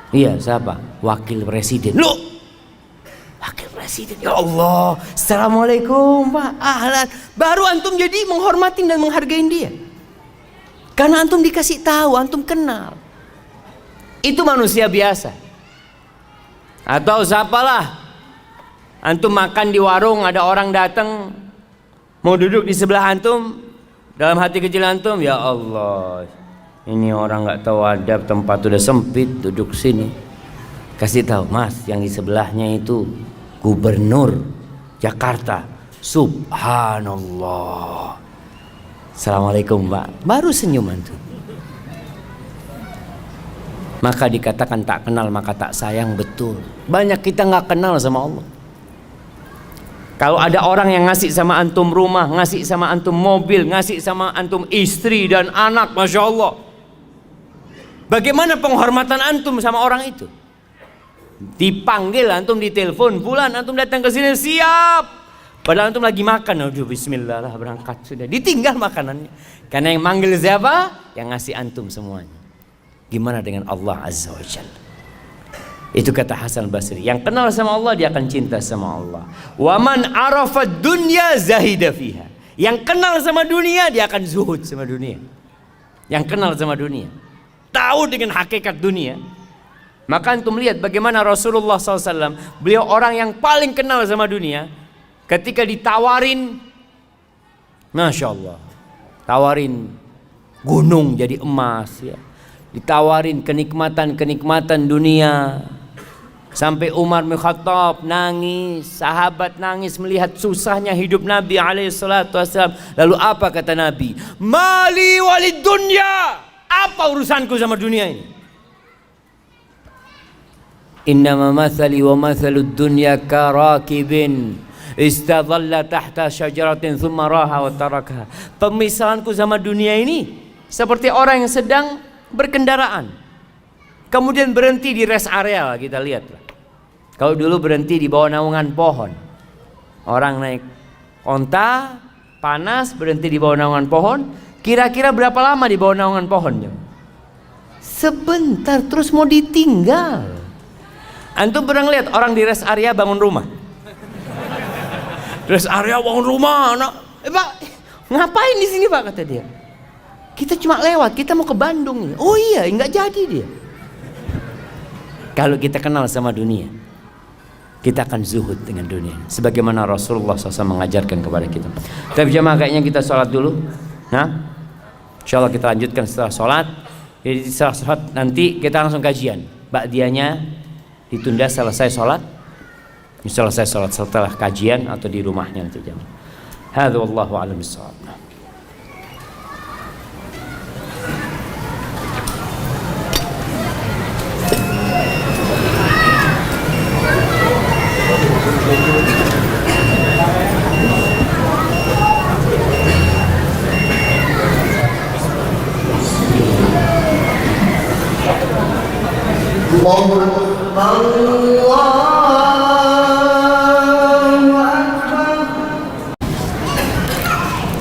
iya siapa? Wakil Presiden. Loh, Wakil Presiden, ya Allah, Assalamualaikum Pak, ahlan. Baru antum jadi menghormatin dan menghargain dia, karena antum dikasih tahu, antum kenal. Itu manusia biasa. Atau siapalah, antum makan di warung, ada orang datang mau duduk di sebelah antum, dalam hati kecil antum, ya Allah, ini orang nggak tahu adab, tempat udah sempit, duduk sini. Kasih tahu, Mas, yang di sebelahnya itu Gubernur Jakarta. Subhanallah. Assalamualaikum Pak. Baru senyum antum. Maka dikatakan tak kenal maka tak sayang. Betul, banyak kita nggak kenal sama Allah. Kalau ada orang yang ngasih sama antum rumah, ngasih sama antum mobil, ngasih sama antum istri dan anak, Masya Allah, bagaimana penghormatan antum sama orang itu? Dipanggil antum, ditelepon, bulan antum datang ke sini, siap, padahal antum lagi makan. Aduh, bismillah lah, berangkat sudah, ditinggal makanannya. Karena yang manggil siapa? Yang ngasih antum semuanya. Gimana dengan Allah Azza wa Jalla? Itu kata Hasan Basri, yang kenal sama Allah dia akan cinta sama Allah. Wa man arafa dunya zahida fiha. Yang kenal sama dunia dia akan zuhud sama dunia. Yang kenal sama dunia, tahu dengan hakikat dunia. Maka antum lihat bagaimana Rasulullah SAW, beliau orang yang paling kenal sama dunia. Ketika ditawarin, Masya Allah, tawarin gunung jadi emas ya, ditawarin kenikmatan-kenikmatan dunia, sampai Umar bin Khattab nangis, sahabat nangis melihat susahnya hidup Nabi SAW. Lalu apa kata Nabi? Mali walid dunya, apa urusanku sama dunia ini? Innama mathali wa mathalud dunya karakibin istadhalla tahta syajaratin thumma raha wa tarakaha. Pemisahanku sama dunia ini seperti orang yang sedang berkendaraan, kemudian berhenti di rest area. Kita lihat lah, kalau dulu berhenti di bawah naungan pohon, orang naik onta panas berhenti di bawah naungan pohon, kira-kira berapa lama di bawah naungan pohonnya? Sebentar, terus mau ditinggal. Antum pernah lihat orang di rest area bangun rumah? Rest area bangun rumah, Pak, ngapain di sini Pak, kata dia. Kita cuma lewat, kita mau ke Bandung nih. Oh iya, nggak jadi dia. Kalau kita kenal sama dunia, kita akan zuhud dengan dunia, sebagaimana Rasulullah SAW mengajarkan kepada kita. Tapi jemaah, kayaknya kita sholat dulu. Nah, insya Allah kita lanjutkan setelah sholat. Jadi setelah sholat nanti kita langsung kajian. Ba'diyahnya ditunda selesai sholat. Selesai sholat setelah kajian atau di rumahnya nanti jemaah. Hadza wallahu a'lam bissawab.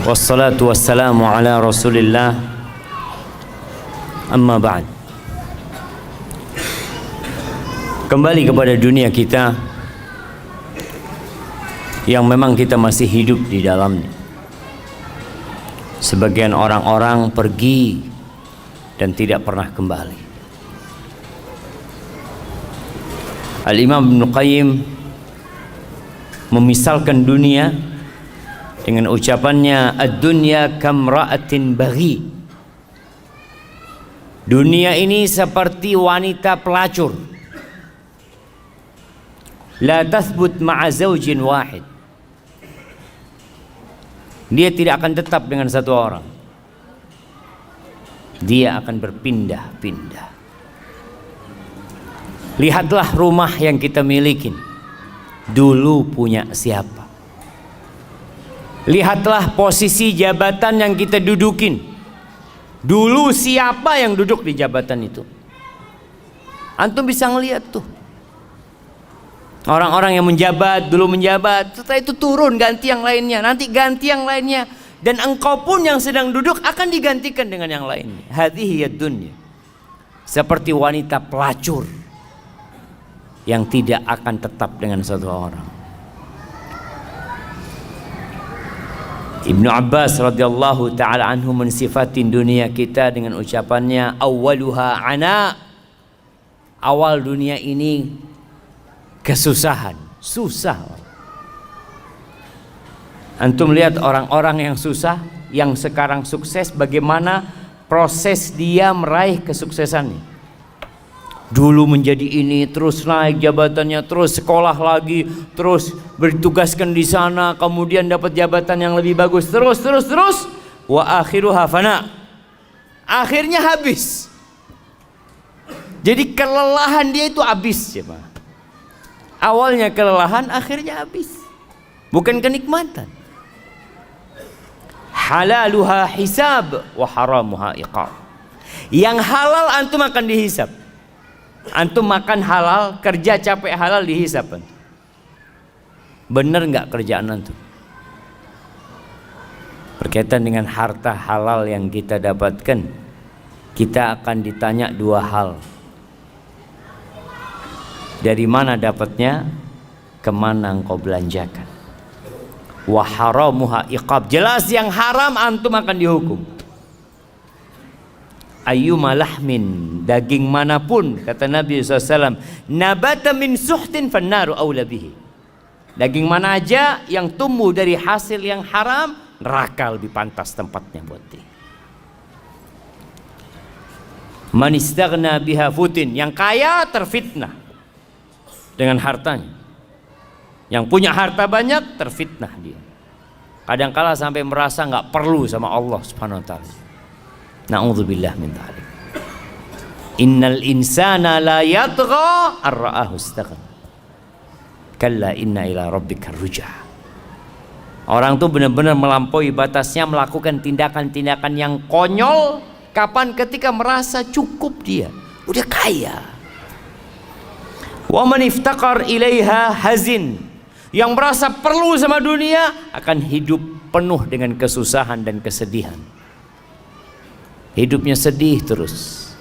Wassalatu wassalamu ala Rasulillah. Amma ba'd. Kembali kepada dunia kita yang memang kita masih hidup di dalamnya. Sebagian orang-orang pergi dan tidak pernah kembali. Al-Imam Ibnu Qayyim memisalkan dunia dengan ucapannya, ad-dunya kamra'atin baghi. Dunia ini seperti wanita pelacur, la tathbut ma'a zawjin wahid. Dia tidak akan tetap dengan satu orang, dia akan berpindah-pindah. Lihatlah rumah yang kita miliki, dulu punya siapa? Lihatlah posisi jabatan yang kita dudukin, dulu siapa yang duduk di jabatan itu? Antum bisa ngelihat tuh, orang-orang yang menjabat, dulu menjabat, setelah itu turun ganti yang lainnya, nanti ganti yang lainnya, dan engkau pun yang sedang duduk akan digantikan dengan yang lainnya. Hadhihi ad-dunya, seperti wanita pelacur yang tidak akan tetap dengan satu orang. Ibnu Abbas radhiyallahu taala anhu mensifatin dunia kita dengan ucapannya, awwaluha ana. Awal dunia ini kesusahan, susah. Antum lihat orang-orang yang susah, yang sekarang sukses, bagaimana proses dia meraih kesuksesannya. Dulu menjadi ini, terus naik jabatannya, terus sekolah lagi, terus bertugaskan di sana, kemudian dapat jabatan yang lebih bagus, terus wa akhiruha fana. Akhirnya habis. Jadi kelelahan dia itu habis ya, Pak. Awalnya kelelahan, akhirnya habis. Bukan kenikmatan. Halaluha hisab wa haramuha iqab. Yang halal antum akan dihisab. Antum makan halal, kerja capek halal, dihisab. Bener nggak kerjaan antum? Berkaitan dengan harta halal yang kita dapatkan, kita akan ditanya dua hal. Dari mana dapatnya? Kemana engkau belanjakan? Wa haramuha iqab. Jelas yang haram antum akan dihukum. Ayyuma lahmin, daging manapun, kata Nabi SAW, nabata min suhtin fannaru awla bihi. Daging mana aja yang tumbuh dari hasil yang haram, neraka lebih pantas tempatnya buat dia. Man istaghna biha futin, yang kaya terfitnah dengan hartanya. Yang punya harta banyak terfitnah dia. Kadang-kala sampai merasa nggak perlu sama Allah Subhanahu wa taala. Na'udzubillah min dzalik. Innal insana la yatgha ar-ra'ahu istaghna. Kalla inna ila rabbika ruj'a. Orang tuh benar-benar melampaui batasnya, melakukan tindakan-tindakan yang konyol kapan? Ketika merasa cukup dia, udah kaya. Wa man iftaqar ilaiha hazin. Yang merasa perlu sama dunia akan hidup penuh dengan kesusahan dan kesedihan. Hidupnya sedih terus.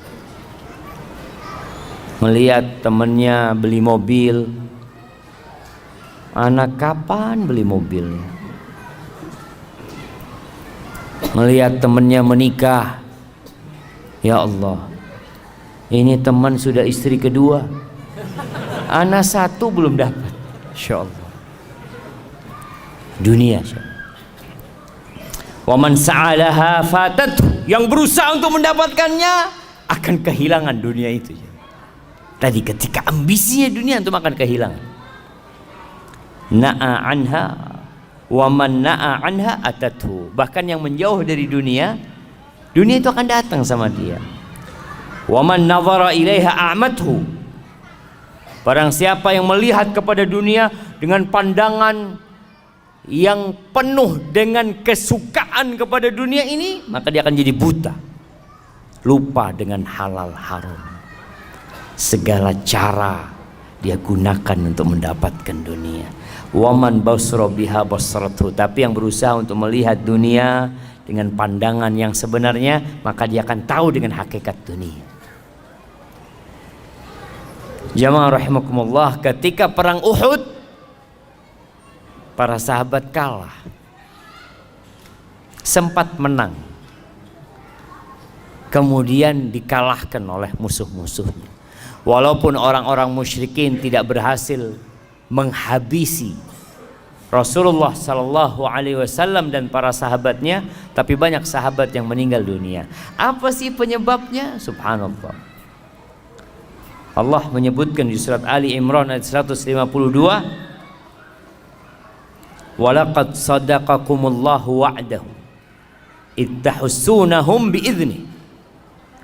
Melihat temannya beli mobil, anak kapan beli mobilnya? Melihat temannya menikah, ya Allah, ini teman sudah istri kedua, anak satu belum dapat. Insya Allah. Dunia. Wa man sa'alaha fatatuh. Yang berusaha untuk mendapatkannya akan kehilangan dunia itu. Tadi ketika ambisinya dunia antum akan kehilangan. Na'a anha wa man na'a anha atatuh. Bahkan yang menjauh dari dunia, dunia itu akan datang sama dia. Wa man nazara ilaiha a'mathu. Barang siapa yang melihat kepada dunia dengan pandangan yang penuh dengan kesukaan kepada dunia ini, maka dia akan jadi buta, lupa dengan halal haram. Segala cara dia gunakan untuk mendapatkan dunia. Waman basra biha basratu. Tapi yang berusaha untuk melihat dunia dengan pandangan yang sebenarnya, maka dia akan tahu dengan hakikat dunia. Jamaah rahimakumullah, ketika perang Uhud, para sahabat kalah, sempat menang, kemudian dikalahkan oleh musuh-musuhnya. Walaupun orang-orang musyrikin tidak berhasil menghabisi Rasulullah Sallallahu Alaihi Wasallam dan para sahabatnya, tapi banyak sahabat yang meninggal dunia. Apa sih penyebabnya? Subhanallah. Allah menyebutkan di surat Ali Imran ayat 152. Walaqad sadaqakumullahu wa'dahu ittahussunahum bi'idznih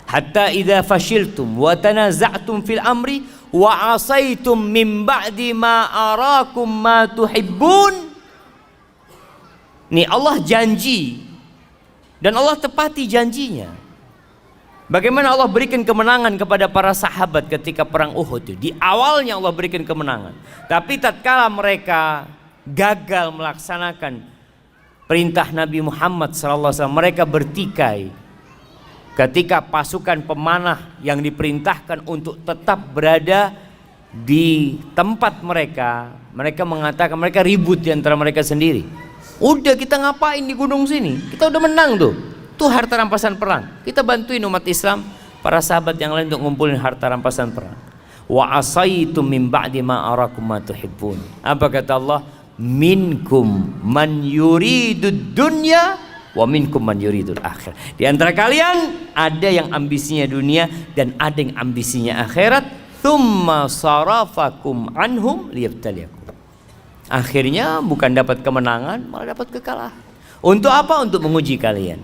hatta idza fashiltum wa tanaza'tum fil amri wa asaitum min ba'di ma arakum ma tuhibbun. Nih Allah janji dan Allah tepati janjinya. Bagaimana Allah berikan kemenangan kepada para sahabat ketika perang Uhud. Di awalnya Allah berikan kemenangan, tapi tatkala mereka gagal melaksanakan perintah Nabi Muhammad SAW, mereka bertikai. Ketika pasukan pemanah yang diperintahkan untuk tetap berada di tempat mereka, mereka mengatakan, mereka ribut di antara mereka sendiri. Udah, kita ngapain di gunung sini? Kita udah menang tuh. Tuh harta rampasan perang. Kita bantuin umat Islam, para sahabat yang lain untuk ngumpulin harta rampasan perang. Wa asaitum min ba'di ma arakum ma tuhibbun. Apa kata Allah? Minkum man yuridud dunya wa minkum man yuridul akhir. Di antara kalian ada yang ambisinya dunia dan ada yang ambisinya akhirat. Tsumma sarafakum anhum liyabtaliyakum. Akhirnya bukan dapat kemenangan, malah dapat kekalahan. Untuk apa? Untuk menguji kalian,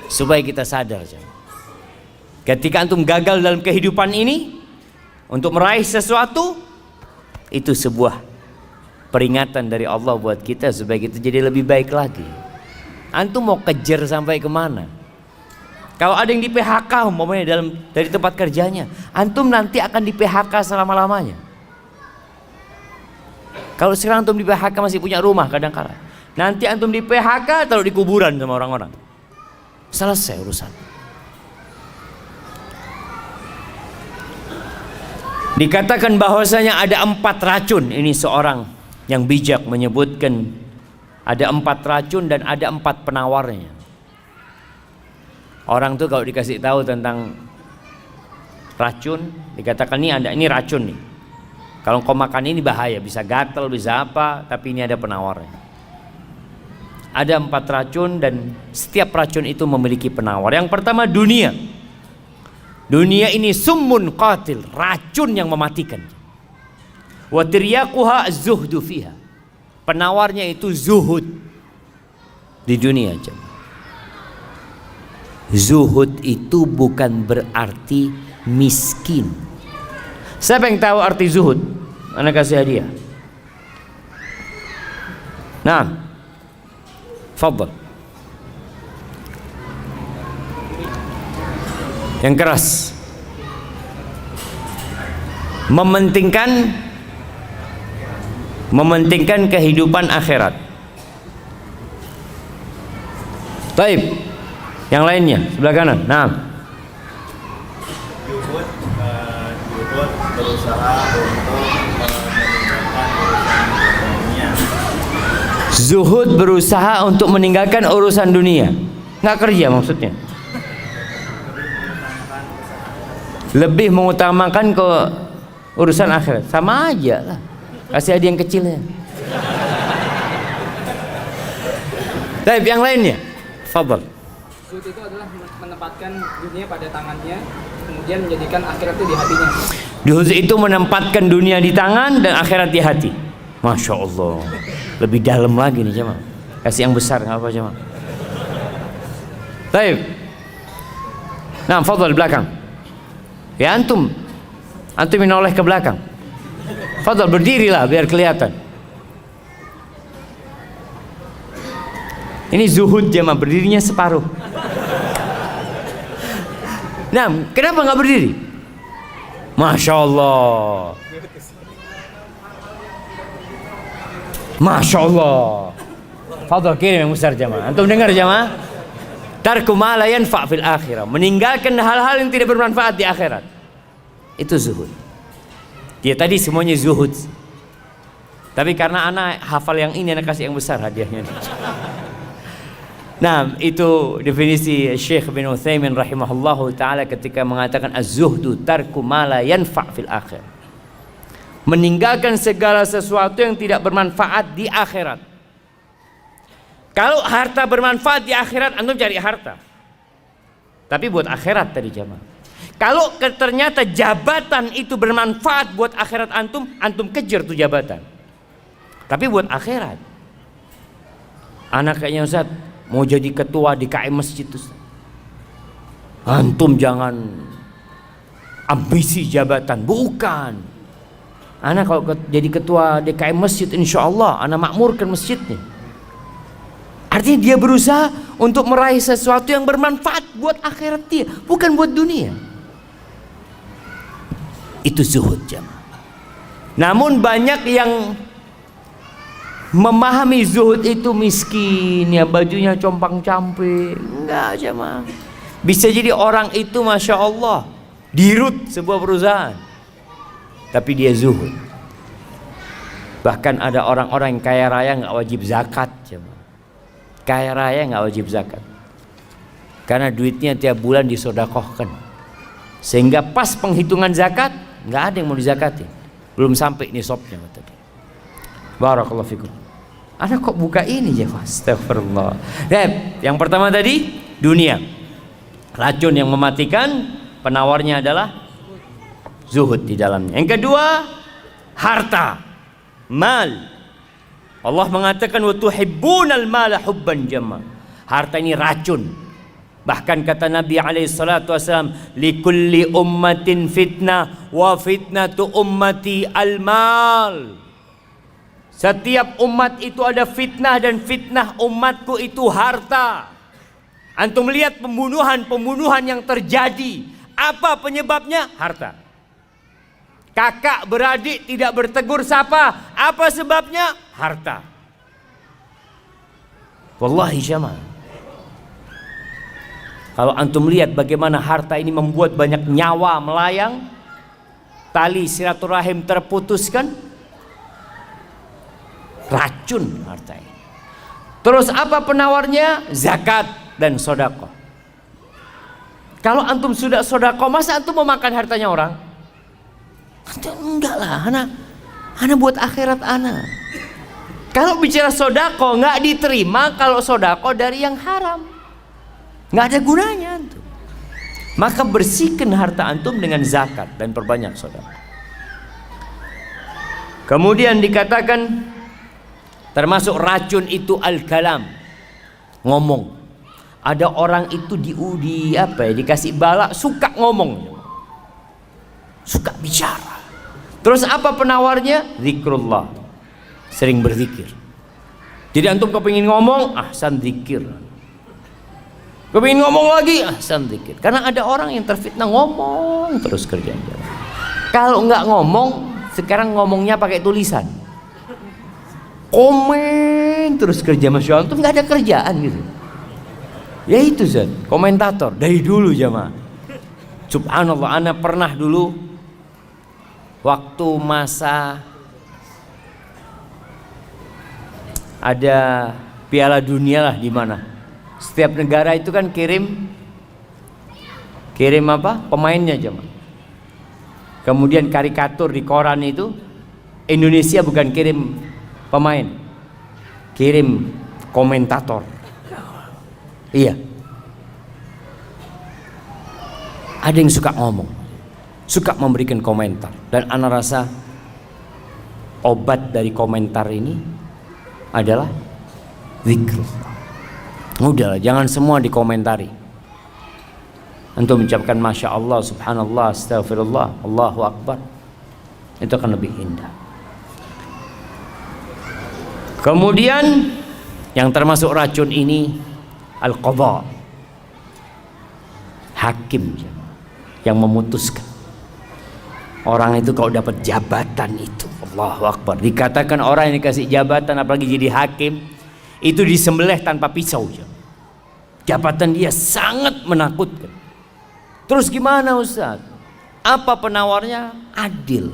supaya kita sadar. Ketika antum gagal dalam kehidupan ini untuk meraih sesuatu, itu sebuah peringatan dari Allah buat kita supaya kita jadi lebih baik lagi. Antum mau kejar sampai kemana? Kalau ada yang di PHK umpamanya dari tempat kerjanya, antum nanti akan di PHK selama-lamanya. Kalau sekarang antum di PHK masih punya rumah kadang-kala, nanti antum di PHK taruh di kuburan sama orang-orang. Selesai urusan. Dikatakan bahwasanya ada 4 racun. Ini seorang yang bijak menyebutkan ada 4 racun dan ada 4 penawarnya. Orang tuh kalau dikasih tahu tentang racun, dikatakan ini racun nih. Kalau kau makan ini bahaya, bisa gatal, bisa apa, tapi ini ada penawarnya. Ada 4 racun dan setiap racun itu memiliki penawar. Yang pertama dunia. Dunia ini summun qatil, racun yang mematikan. Wa tiryaquha az-zuhdu fiha. Penawarnya itu zuhud di dunia. Zuhud itu bukan berarti miskin. Siapa yang tahu arti zuhud? Anak kasih hadiah. Nah, fadhal. Yang keras. Mementingkan kehidupan akhirat. Taib. Yang lainnya sebelah kanan. Nah. Zuhud berusaha untuk meninggalkan urusan dunia. Zuhud berusaha untuk meninggalkan urusan dunia. Nggak kerja maksudnya. Lebih mengutamakan ke urusan akhirat. Sama aja lah. Kasih hadiah yang kecilnya. Tapi yang lainnya, fadhal. Zuhud itu adalah menempatkan dunia pada tangannya, kemudian menjadikan akhirat itu di hatinya. Zuhud itu menempatkan dunia di tangan dan akhirat di hati. Masya Allah. Lebih dalam lagi nih jemaah. Kasih yang besar nggak apa jemaah. Baik. Nah, fadhal di belakang. Ya antum menoleh ke belakang. Fadhal berdirilah biar kelihatan. Ini zuhud jemaah, berdirinya separuh. Nah, kenapa nggak berdiri? Masya Allah. Masya Allah. Fadhal kirim yang besar jemaah. Antum dengar jemaah? Tarku ma la yanfa' fil akhirah. Meninggalkan hal-hal yang tidak bermanfaat di akhirat. Itu zuhud. Dia tadi semuanya zuhud. Tapi karena anak hafal yang ini, anak kasih yang besar hadiahnya. Nah, itu definisi Syekh bin Utsaimin rahimahullahu taala ketika mengatakan az-zuhdu tarku ma la yanfa' fil akhirah. Meninggalkan segala sesuatu yang tidak bermanfaat di akhirat. Kalau harta bermanfaat di akhirat, antum cari harta. Tapi buat akhirat tadi jamaah. Kalau ternyata jabatan itu bermanfaat buat akhirat antum kejar tuh jabatan. Tapi buat akhirat. Anak kayaknya Ustaz mau jadi ketua di KM masjid Ustaz. Antum jangan ambisi jabatan, bukan. Anak kalau jadi ketua DKM masjid, insya Allah anak makmurkan masjidnya. Artinya dia berusaha untuk meraih sesuatu yang bermanfaat buat akhirat dia, bukan buat dunia. Itu zuhud jamaah. Namun banyak yang memahami zuhud itu miskin, ya bajunya compang-camping. Enggak jamaah. Bisa jadi orang itu masya Allah dirut sebuah perusahaan, tapi dia zuhud. Bahkan ada orang-orang yang kaya raya nggak wajib zakat jamaah. Kaya raya nggak wajib zakat karena duitnya tiap bulan disodakohkan, sehingga pas penghitungan zakat nggak ada yang mau dizakati, belum sampai nisabnya tadi. Barakallahu fikum. Anak kok buka ini ya, astagfirullah. Yang pertama tadi dunia, racun yang mematikan, penawarnya adalah zuhud di dalamnya. Yang kedua harta, mal. Allah mengatakan wa tuhibbunal mala hubban jamma. Harta ini racun Bahkan kata Nabi SAW, likulli ummatin fitnah wa fitnatu ummati al-mal. Setiap umat itu ada fitnah, dan fitnah umatku itu harta. Antum melihat pembunuhan yang terjadi, apa penyebabnya? Harta. Kakak beradik tidak bertegur sapa, apa sebabnya? Harta. Wallahi jamaah, kalau antum lihat bagaimana harta ini membuat banyak nyawa melayang, tali silaturahim terputuskan, racun harta ini. Terus apa penawarnya? Zakat dan sodako. Kalau antum sudah sodako, masa antum mau makan hartanya orang? Enggak lah, ana buat akhirat ana. Kalau bicara sodako nggak diterima kalau sodako dari yang haram. Nggak ada gunanya antum. Maka bersihkan harta antum dengan zakat dan perbanyak sedekah. Kemudian dikatakan termasuk racun itu al-kalam, ngomong. Ada orang itu dikasih bala, suka ngomong, suka bicara. Terus apa penawarnya? Zikrullah, sering berzikir. Jadi antum kepingin ngomong, ahsan zikir. Kepingin ngomong lagi, ahsan zikir. Karena ada orang yang terfitnah ngomong terus kerjanya. Kalau nggak ngomong, sekarang ngomongnya pakai tulisan, komen terus kerja. Masya Allah, tuh nggak ada kerjaan gitu. Ya itu Zat, komentator dari dulu jamaah. Subhanallah, ana pernah dulu waktu masa ada Piala Dunia lah di mana. Setiap negara itu kan kirim apa? Pemainnya jemaah. Kemudian karikatur di koran itu, Indonesia bukan kirim pemain, kirim komentator. Iya. Ada yang suka ngomong, suka memberikan komentar, dan ana rasa obat dari komentar ini adalah zikr. Udahlah, jangan semua dikomentari. Untuk mengucapkan Masya Allah, Subhanallah, Astagfirullah, Allahu Akbar, itu akan lebih indah. Kemudian yang termasuk racun ini al-qadha, hakim yang memutuskan. Orang itu kalau dapat jabatan itu, Allahu Akbar, dikatakan orang yang dikasih jabatan apalagi jadi hakim itu disembelih tanpa pisau. Jabatan dia sangat menakutkan. Terus gimana Ustaz? Apa penawarnya? Adil.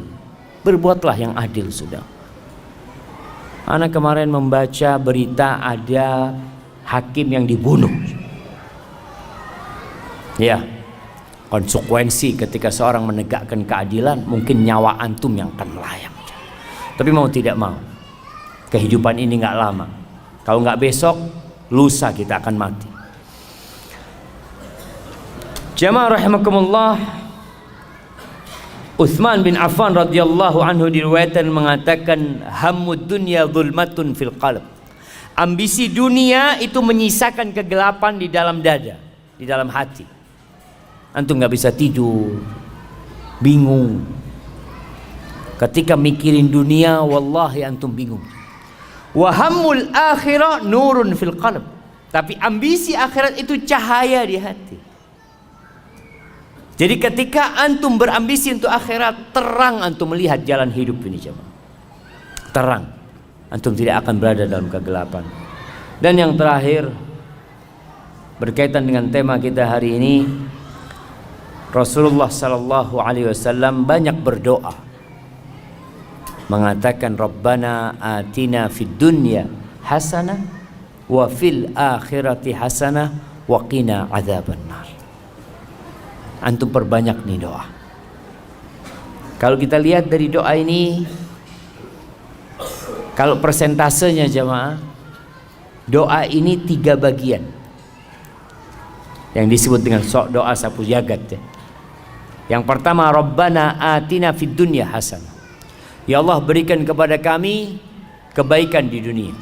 Berbuatlah yang adil sudah. Anak kemarin membaca berita ada hakim yang dibunuh. Ya, konsekuensi ketika seorang menegakkan keadilan, mungkin nyawa antum yang akan melayang. Tapi mau tidak mau, kehidupan ini nggak lama. Kalau nggak besok, lusa kita akan mati. Jamaah rahimakumullah, Utsman bin Affan radhiyallahu anhu diriwayatkan mengatakan, hammud dunya zulmatun fil qalb. Ambisi dunia itu menyisakan kegelapan di dalam dada, di dalam hati. Antum nggak bisa tidur, bingung. Ketika mikirin dunia, wallahi antum bingung. Wa hammul akhirah nurun fil qalb. Tapi ambisi akhirat itu cahaya di hati. Jadi ketika antum berambisi untuk akhirat, terang antum melihat jalan hidup ini jemaah. Terang. Antum tidak akan berada dalam kegelapan. Dan yang terakhir, berkaitan dengan tema kita hari ini, Rasulullah sallallahu alaihi wasallam banyak berdoa, mengatakan Rabbana atina fid dunya hasanah wa fil akhirati hasanah wa qina adzabannar. Antum perbanyak nih doa. Kalau kita lihat dari doa ini, kalau persentasenya jemaah, doa ini 3 bagian yang disebut dengan doa sapu jagat ya. Yang pertama, Rabbana atina fid dunya hasanah. Ya Allah, berikan kepada kami kebaikan di dunia.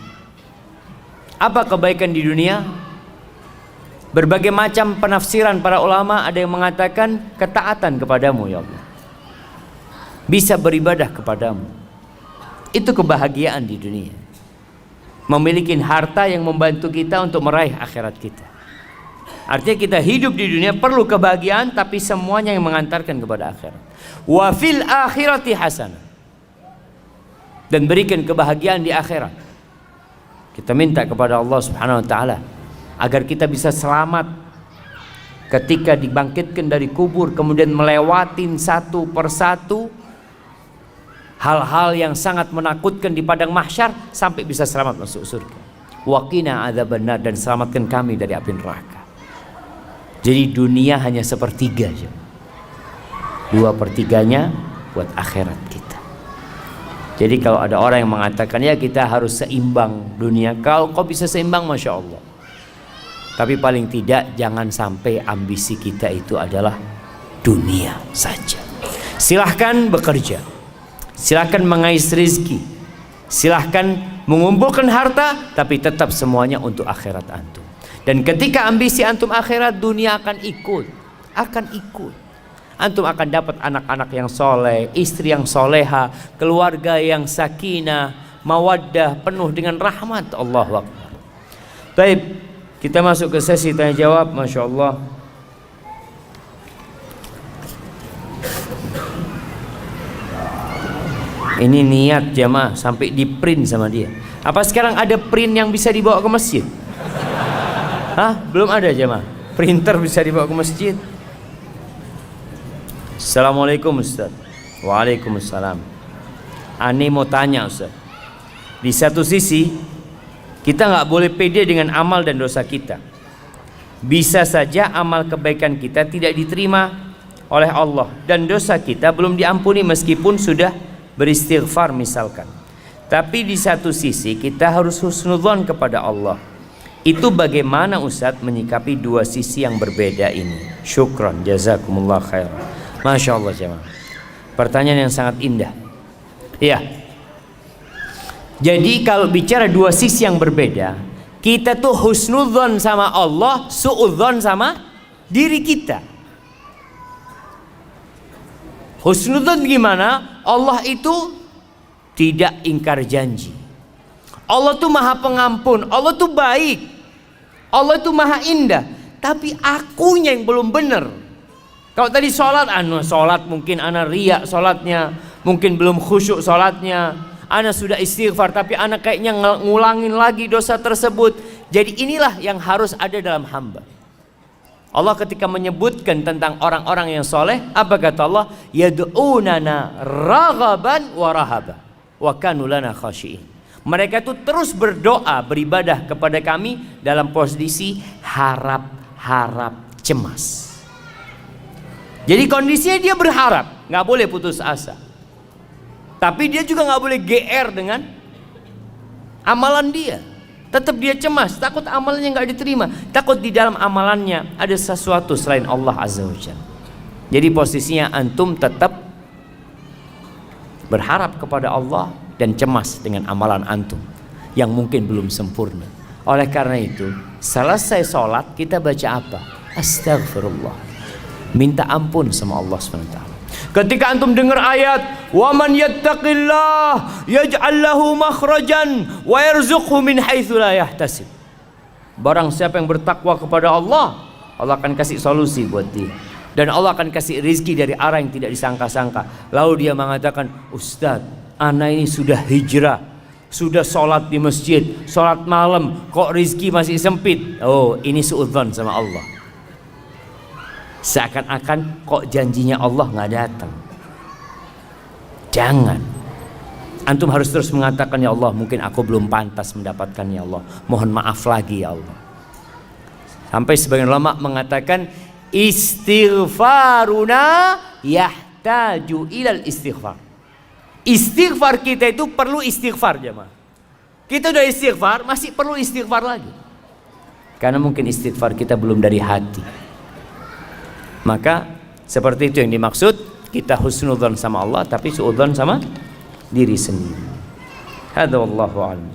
Apa kebaikan di dunia? Berbagai macam penafsiran para ulama, ada yang mengatakan ketaatan kepadamu ya Allah, bisa beribadah kepadamu. Itu kebahagiaan di dunia. Memiliki harta yang membantu kita untuk meraih akhirat kita. Artinya kita hidup di dunia perlu kebahagiaan, tapi semuanya yang mengantarkan kepada akhirat. Wa fil akhirati hasanah, dan berikan kebahagiaan di akhirat. Kita minta kepada Allah Subhanahu wa taala agar kita bisa selamat ketika dibangkitkan dari kubur, kemudian melewatin satu persatu hal-hal yang sangat menakutkan di padang mahsyar sampai bisa selamat masuk surga. Waqina adzabannar, dan selamatkan kami dari api neraka. Jadi dunia hanya sepertiga aja. 2/3-nya buat akhirat kita. Jadi kalau ada orang yang mengatakan ya kita harus seimbang dunia, kalau kau bisa seimbang Masya Allah. Tapi paling tidak jangan sampai ambisi kita itu adalah dunia saja. Silahkan bekerja, silahkan mengais rezeki, silahkan mengumpulkan harta, tapi tetap semuanya untuk akhirat antum. Dan ketika ambisi antum akhirat, dunia akan ikut. Antum akan dapat anak-anak yang soleh, istri yang soleha, keluarga yang sakinah, mawaddah, penuh dengan rahmat. Allahu Akbar. Baik, kita masuk ke sesi tanya jawab. Masya Allah. Ini niat jamaah sampai di print sama dia. Apa sekarang ada print yang bisa dibawa ke masjid? Hah? Belum ada jamaah. Printer bisa dibawa ke masjid. Assalamualaikum Ustaz. Waalaikumsalam. Ani mau tanya Ustaz. Di satu sisi kita nggak boleh pede dengan amal dan dosa kita. Bisa saja amal kebaikan kita tidak diterima oleh Allah dan dosa kita belum diampuni meskipun sudah beristighfar misalkan. Tapi di satu sisi kita harus husnudzon kepada Allah. Itu bagaimana Ustadz menyikapi dua sisi yang berbeda ini? Syukran, jazakumullah khair. Masya Allah jemaah. Pertanyaan yang sangat indah. Iya. Jadi kalau bicara dua sisi yang berbeda, kita tuh husnudzon sama Allah, suudzon sama diri kita. Husnudzon gimana? Allah itu tidak ingkar janji. Allah tuh maha pengampun, Allah tuh baik, Allah tuh maha indah. Tapi akunya yang belum benar. Kalau tadi sholat, sholat mungkin ana riya sholatnya, mungkin belum khusyuk sholatnya, ana sudah istighfar tapi ana kayaknya ngulangin lagi dosa tersebut. Jadi inilah yang harus ada dalam hamba. Allah ketika menyebutkan tentang orang-orang yang soleh, apa kata Allah? Yad'unana raghaban wa rahaba wa kanu lana khashi'in. Mereka itu terus berdoa, beribadah kepada kami dalam posisi harap-harap cemas. Jadi kondisinya dia berharap, nggak boleh putus asa. Tapi dia juga nggak boleh GR dengan amalan dia. Tetap dia cemas, takut amalannya nggak diterima, takut di dalam amalannya ada sesuatu selain Allah Azza wa Jalla. Jadi posisinya antum tetap berharap kepada Allah dan cemas dengan amalan antum yang mungkin belum sempurna. Oleh karena itu, selesai sholat kita baca apa? Astaghfirullah. Minta ampun sama Allah SWT. Ketika antum dengar ayat wa man yattaqillah yaj'al lahu makhrajan wa yarzuqhu min haitsu la yahtasib. Barang siapa yang bertakwa kepada Allah, Allah akan kasih solusi buat dia. Dan Allah akan kasih rizki dari arah yang tidak disangka-sangka. Lalu dia mengatakan, Ustaz, ana ini sudah hijrah, sudah sholat di masjid, sholat malam, kok rizki masih sempit. Oh, ini suudzon sama Allah. Seakan-akan kok janjinya Allah nggak datang. Jangan. Antum harus terus mengatakan, ya Allah, mungkin aku belum pantas mendapatkan, ya Allah, mohon maaf lagi ya Allah. Sampai sebagian ulama mengatakan istighfaruna yahtaju ilal istighfar. Istighfar kita itu perlu istighfar jemaah. Kita udah istighfar, masih perlu istighfar lagi. Karena mungkin istighfar kita belum dari hati. Maka seperti itu yang dimaksud, kita husnudzon sama Allah tapi suudzon sama diri sendiri. Hadza wallahu a'lam.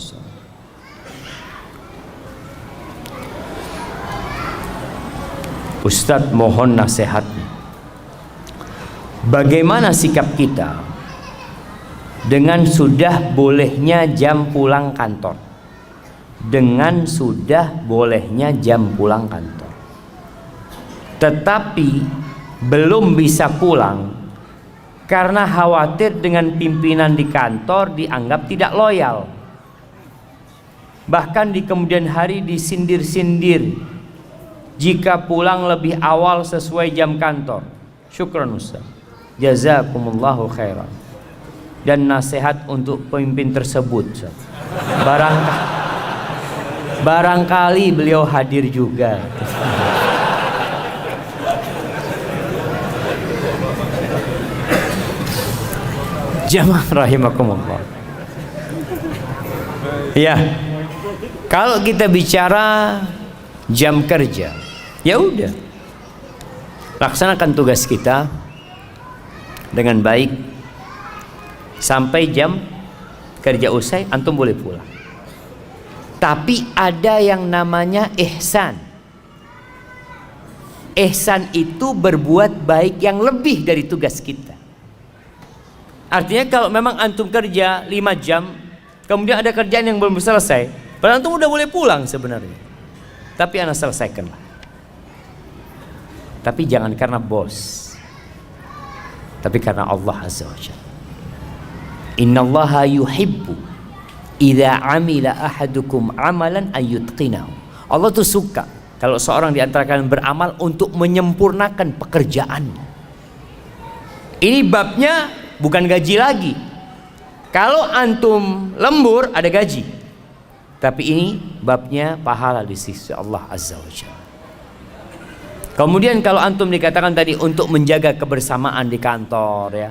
Ustadz mohon nasihatnya. Bagaimana sikap kita dengan sudah bolehnya jam pulang kantor? Dengan sudah bolehnya jam pulang kantor, tetapi belum bisa pulang karena khawatir dengan pimpinan di kantor dianggap tidak loyal. Bahkan di kemudian hari disindir-sindir jika pulang lebih awal sesuai jam kantor. Syukran Ustaz, jazakumullahu khairan. Dan nasihat untuk pemimpin tersebut, Ustaz. Barangkali beliau hadir juga. Jamaah rahimakumullah. Ya, kalau kita bicara jam kerja, ya udah, laksanakan tugas kita dengan baik sampai jam kerja usai, antum boleh pulang. Tapi ada yang namanya ihsan. Ihsan itu berbuat baik yang lebih dari tugas kita. Artinya kalau memang antum kerja 5 jam, kemudian ada kerjaan yang belum selesai, padahal antum udah boleh pulang sebenarnya, tapi anda selesaikanlah. Tapi jangan karena bos, tapi karena Allah Azza wa Jalla. Innallaha yuhibbu idza amila ahadukum amalan ayyutqinahu. Allah tuh suka kalau seorang di antara kalian beramal untuk menyempurnakan pekerjaannya. Ini babnya bukan gaji lagi. Kalau antum lembur ada gaji, tapi ini babnya pahala di sisi Allah Azza wa Jalla. Kemudian kalau antum dikatakan tadi untuk menjaga kebersamaan di kantor, ya,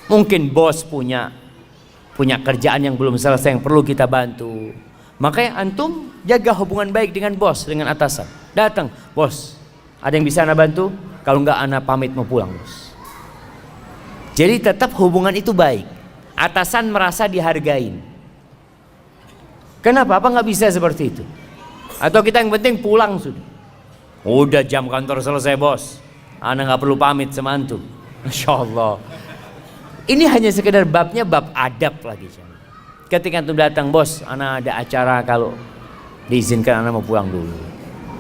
mungkin bos punya kerjaan yang belum selesai yang perlu kita bantu, makanya antum jaga hubungan baik dengan bos, dengan atasan. Datang, bos, ada yang bisa anda bantu? Kalau enggak, anda pamit mau pulang, bos. Jadi tetap hubungan itu baik. Atasan merasa dihargain. Kenapa? Apa nggak bisa seperti itu? Atau kita yang penting pulang sudah. Udah jam kantor selesai, bos, anda nggak perlu pamit sama antum. Masya Allah. Ini hanya sekedar babnya bab adab lagi. Ketika antum datang, bos, anda ada acara, kalau diizinkan anda mau pulang dulu.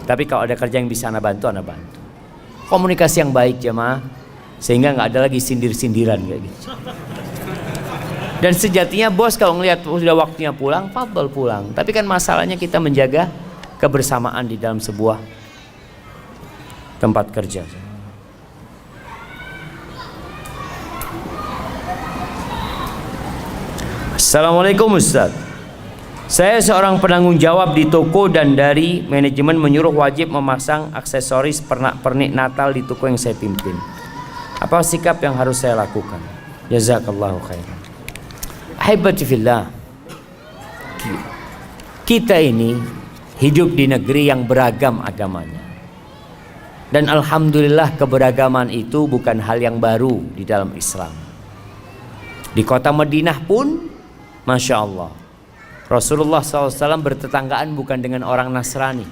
Tapi kalau ada kerja yang bisa anda bantu, anda bantu. Komunikasi yang baik jemaah, sehingga nggak ada lagi sindir-sindiran kayak gitu. Dan sejatinya bos kalau ngelihat sudah waktunya pulang, fadhol pulang. Tapi kan masalahnya kita menjaga kebersamaan di dalam sebuah tempat kerja. Assalamualaikum Ustaz. Saya seorang penanggung jawab di toko dan dari manajemen menyuruh wajib memasang aksesoris pernak-pernik Natal di toko yang saya pimpin. Apa sikap yang harus saya lakukan? Jazakallahu khairan. Ahibati fillah. Kita ini hidup di negeri yang beragam agamanya. Dan alhamdulillah keberagaman itu bukan hal yang baru di dalam Islam. Di kota Madinah pun, Masya Allah, Rasulullah SAW bertetanggaan bukan dengan orang Nasrani,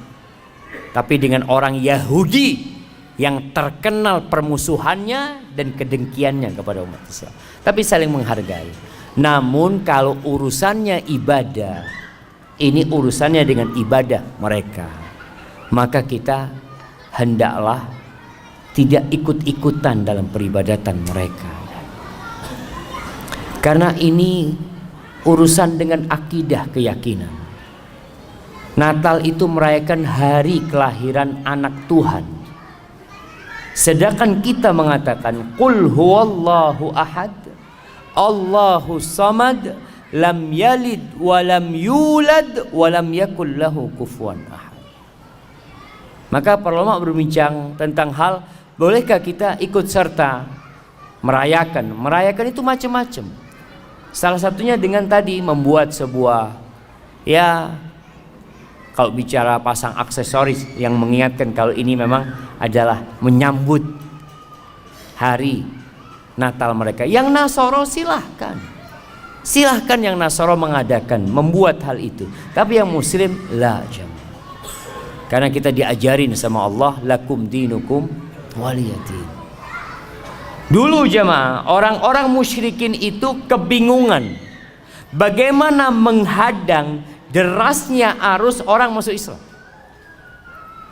tapi dengan orang Yahudi yang terkenal permusuhannya dan kedengkiannya kepada umat Islam. Tapi saling menghargai. Namun kalau urusannya ibadah, ini urusannya dengan ibadah mereka, maka kita hendaklah tidak ikut-ikutan dalam peribadatan mereka. Karena ini urusan dengan akidah, keyakinan. Natal itu merayakan hari kelahiran anak Tuhan. Sedangkan kita mengatakan qul huwallahu ahad, Allahu samad, lam yalid wa lam yulad wa lam yakul lahu kufuwan ahad. Maka para ulama berbincang tentang hal bolehkah kita ikut serta merayakan. Merayakan itu macam-macam. Salah satunya dengan tadi membuat sebuah, ya, kalau bicara pasang aksesoris yang mengingatkan kalau ini memang adalah menyambut hari Natal mereka. Yang Nasoro silahkan yang Nasoro mengadakan, membuat hal itu. Tapi yang Muslim la jam. Karena kita diajarin sama Allah, lakum dinukum waliyadin. Dulu jemaah, orang-orang musyrikin itu kebingungan bagaimana menghadang derasnya arus orang masuk Islam.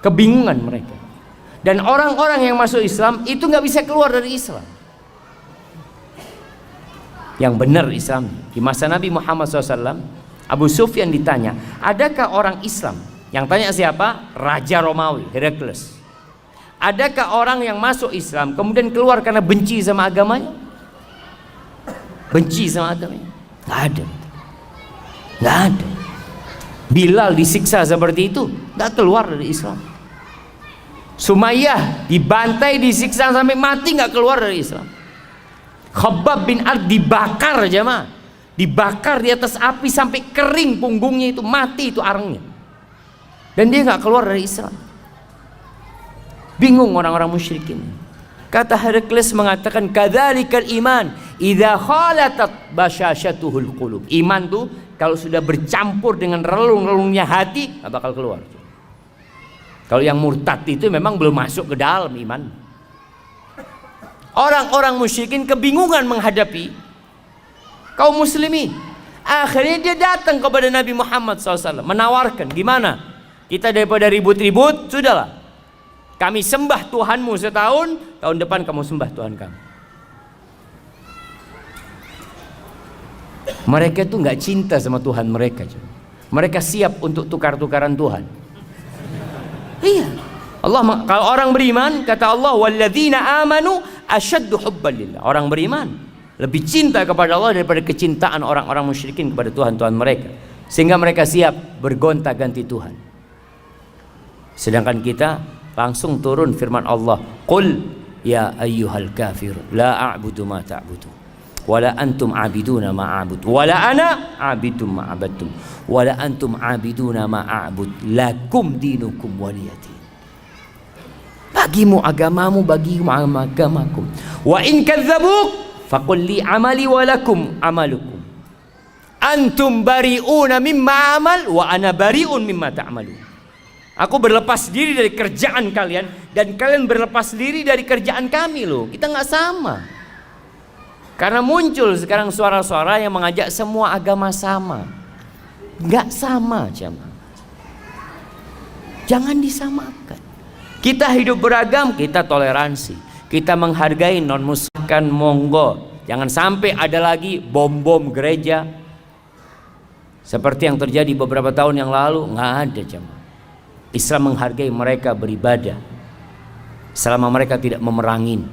Kebingungan mereka. Dan orang-orang yang masuk Islam itu nggak bisa keluar dari Islam. Yang benar Islam. Di masa Nabi Muhammad SAW, Abu Sufyan ditanya, adakah orang Islam? Yang tanya siapa? Raja Romawi, Herakles. Adakah orang yang masuk Islam kemudian keluar karena benci sama agamanya? Benci sama agamanya? Nggak ada. Nggak ada. Bilal disiksa seperti itu, nggak keluar dari Islam. Sumayyah dibantai, disiksa sampai mati, nggak keluar dari Islam. Khabbab bin Ard dibakar jemaah, dibakar di atas api sampai kering punggungnya itu, mati itu arangnya, dan dia nggak keluar dari Islam. Bingung orang-orang musyrikin. Kata Herakles mengatakan, kadzalikal iman idza khalatat basyashatuhul qulub. Iman tuh kalau sudah bercampur dengan relung-relungnya hati, nggak bakal keluar. Kalau yang murtad itu memang belum masuk ke dalam iman. Orang-orang musyrikin kebingungan menghadapi kaum muslimin. Akhirnya dia datang kepada Nabi Muhammad SAW menawarkan, gimana? Kita daripada ribut-ribut, sudahlah. Kami sembah Tuhanmu setahun, tahun depan kamu sembah Tuhan kami. Mereka itu nggak cinta sama Tuhan mereka. Mereka siap untuk tukar-tukaran Tuhan. Iya. Allah, kalau orang beriman, kata Allah, walladzina amanu asyaddu hubban lillah. Orang beriman lebih cinta kepada Allah daripada kecintaan orang-orang musyrikin kepada Tuhan-Tuhan mereka. Sehingga mereka siap bergonta-ganti Tuhan. Sedangkan kita langsung turun firman Allah, qul ya ayyuhal kafir la a'budu ma ta'budu wala antum abiduna ma a'bud wala ana abidum ma abadtum wala antum abiduna ma a'bud lakum dinukum waliyadin. Bagimu agamamu, bagimu agamaku. Wa in kadzabuk faqul li amali wa lakum amalukum antum bari'una mimma amal wa ana bari'un mimma ta'malun. Aku berlepas diri dari kerjaan kalian dan kalian berlepas diri dari kerjaan kami loh. Kita nggak sama. Karena muncul sekarang suara-suara yang mengajak semua agama sama. Nggak sama jemaah. Jangan disamakan. Kita hidup beragam, kita toleransi. Kita menghargai non-muslim, monggo. Jangan sampai ada lagi bom-bom gereja. Seperti yang terjadi beberapa tahun yang lalu, nggak ada jemaah. Islam menghargai mereka beribadah selama mereka tidak memerangin,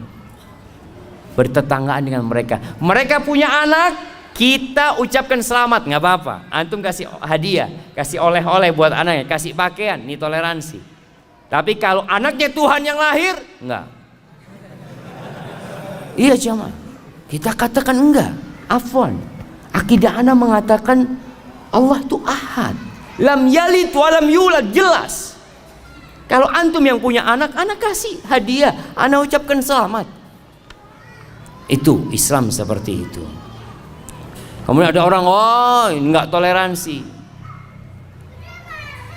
bertetanggaan dengan mereka. Mereka punya anak, kita ucapkan selamat, nggak apa-apa. Antum kasih hadiah, kasih oleh-oleh buat anaknya, kasih pakaian, ini toleransi. Tapi kalau anaknya Tuhan yang lahir, enggak. Iya jemaah, kita katakan enggak. Afwan, akidah ana mengatakan Allah itu ahad, lam yalid walam yulad, jelas. Kalau antum yang punya anak, anak kasih hadiah, anak ucapkan selamat. Itu Islam seperti itu. Kemudian ada orang, oh enggak toleransi.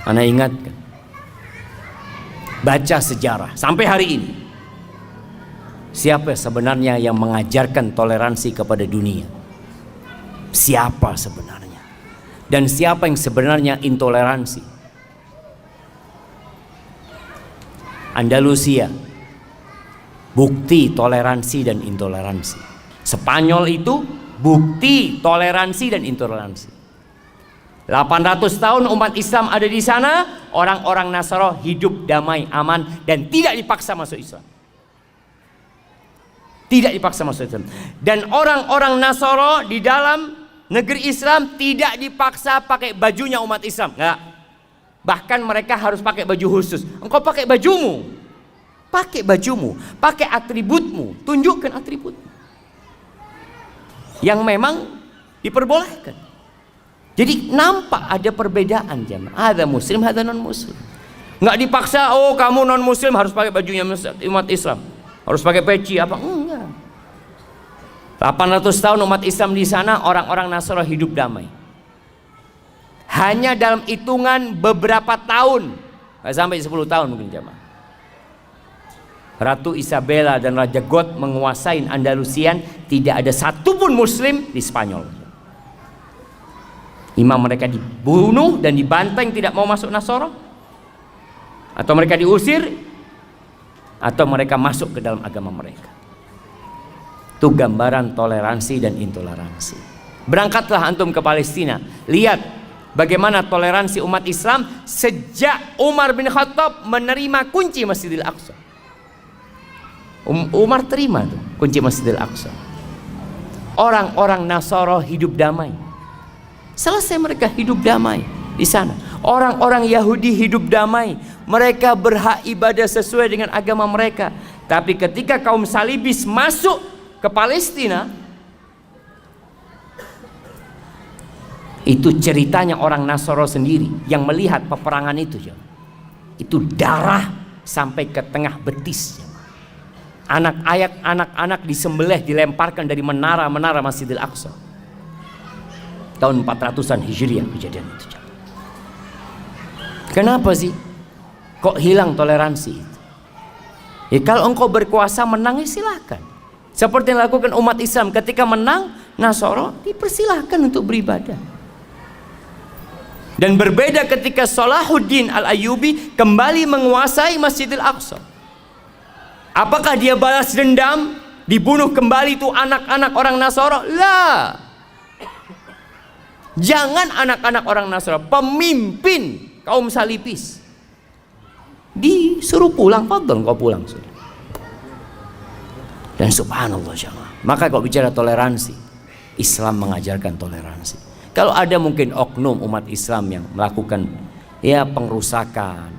Anak ingatkan, baca sejarah sampai hari ini. Siapa sebenarnya yang mengajarkan toleransi kepada dunia? Siapa sebenarnya? Dan siapa yang sebenarnya intoleransi? Andalusia, bukti toleransi dan intoleransi. Spanyol itu bukti toleransi dan intoleransi. 800 tahun umat Islam ada di sana, orang-orang Nasara hidup damai, aman, dan tidak dipaksa masuk Islam. Tidak dipaksa masuk Islam. Dan orang-orang Nasara di dalam negeri Islam tidak dipaksa pakai bajunya umat Islam. Enggak. Bahkan mereka harus pakai baju khusus. Engkau pakai bajumu, pakai bajumu, pakai atributmu, tunjukkan atributmu yang memang diperbolehkan. Jadi nampak ada perbedaan jemaah. Ada muslim, ada non muslim. Nggak dipaksa, oh kamu non muslim harus pakai bajunya umat Islam, harus pakai peci apa? Enggak. 800 tahun umat Islam di sana, orang-orang Nasara hidup damai. Hanya dalam hitungan beberapa tahun Nggak sampai 10 tahun mungkin jamaah. Ratu Isabella dan Raja God menguasai Andalusian, tidak ada satupun muslim di Spanyol. Imam mereka dibunuh dan dibanteng, tidak mau masuk Nasoro, atau mereka diusir, atau mereka masuk ke dalam agama mereka. Itu gambaran toleransi dan intoleransi. Berangkatlah antum ke Palestina, lihat bagaimana toleransi umat Islam sejak Umar bin Khattab menerima kunci Masjidil Aqsa. Umar terima tuh kunci Masjidil Aqsa. Orang-orang Nasara hidup damai. Selesai mereka hidup damai di sana. Orang-orang Yahudi hidup damai. Mereka berhak ibadah sesuai dengan agama mereka. Tapi ketika kaum salibis masuk ke Palestina, itu ceritanya orang Nasara sendiri yang melihat peperangan itu. Itu darah sampai ke tengah betis. Anak-anak disembelih, dilemparkan dari menara-menara Masjidil Aqsa. Tahun 400-an Hijriah kejadian itu. Kenapa sih kok hilang toleransi itu? Ya kalau engkau berkuasa menang, ya silakan. Seperti yang dilakukan umat Islam ketika menang Nasara, dipersilahkan untuk beribadah. Dan berbeda ketika Salahuddin Al-Ayyubi kembali menguasai Masjidil Aqsa. Apakah dia balas dendam, dibunuh kembali itu anak-anak orang Nasara? Lah. Jangan anak-anak orang Nasara, pemimpin kaum salibis disuruh pulang, fadhol kau pulang sudah. Dan subhanallah jamaah. Maka kalau bicara toleransi, Islam mengajarkan toleransi. Kalau ada mungkin oknum umat Islam yang melakukan ya pengrusakan,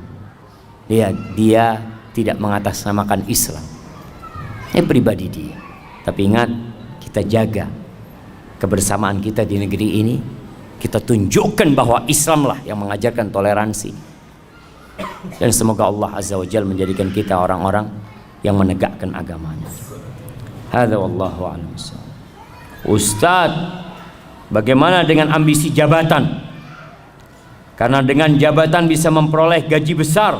ya dia tidak mengatasnamakan Islam, pribadi dia. Tapi ingat, kita jaga kebersamaan kita di negeri ini. Kita tunjukkan bahwa Islamlah yang mengajarkan toleransi. Dan semoga Allah Azza wa Jalla menjadikan kita orang-orang yang menegakkan agamanya. Hadza wallahu a'lam. Ustaz, bagaimana dengan ambisi jabatan? Karena dengan jabatan bisa memperoleh gaji besar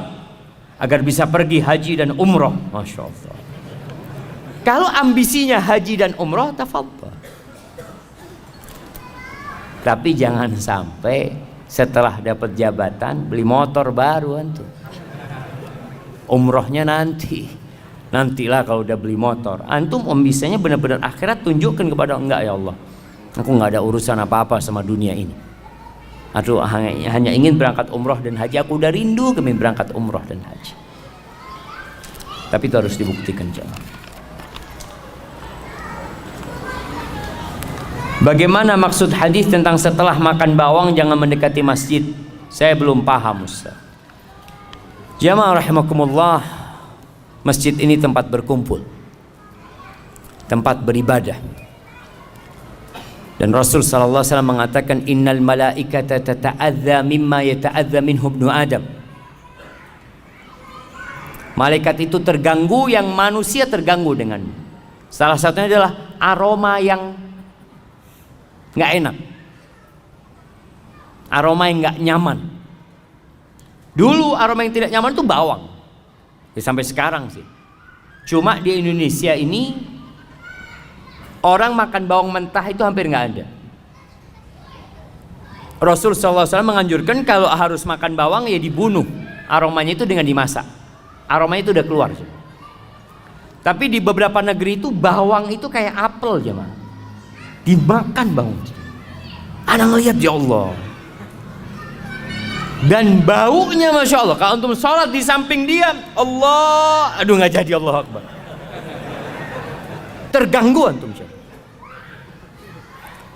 agar bisa pergi haji dan umroh. Masya Allah. Kalau ambisinya haji dan umroh, tafadhal. Tapi jangan sampai setelah dapat jabatan beli motor baru antum. Umrohnya nantilah kalau udah beli motor. Antum ambisinya benar-benar akhirat, tunjukkan kepada enggak ya Allah, aku nggak ada urusan apa-apa sama dunia ini. Aduh, hanya ingin berangkat umroh dan haji. Aku udah rindu kami berangkat umroh dan haji. Tapi itu harus dibuktikan jemaah. Bagaimana maksud hadis tentang setelah makan bawang jangan mendekati masjid? Saya belum paham Ustaz. Jamaah rahimakumullah, masjid ini tempat berkumpul, tempat beribadah. Dan Rasul sallallahu alaihi wasallam mengatakan innal malaikata tata'adza mimma yata'adza minhu ibnu Adam. Malaikat itu terganggu yang manusia terganggu dengan. Salah satunya adalah aroma yang nggak enak, aroma yang nggak nyaman. Dulu aroma yang tidak nyaman itu bawang, ya, sampai sekarang sih. Cuma di Indonesia ini orang makan bawang mentah itu hampir nggak ada. Rasul SAW menganjurkan kalau harus makan bawang ya dibunuh, aromanya itu dengan dimasak, aromanya itu udah keluar. Tapi di beberapa negeri itu bawang itu kayak apel jemaah, dimakan bawang. Anak ngelihat ya Allah, dan baunya masya Allah. Kalau antum sholat di samping dia, Allah, aduh nggak jadi, Allah Akbar, terganggu antum.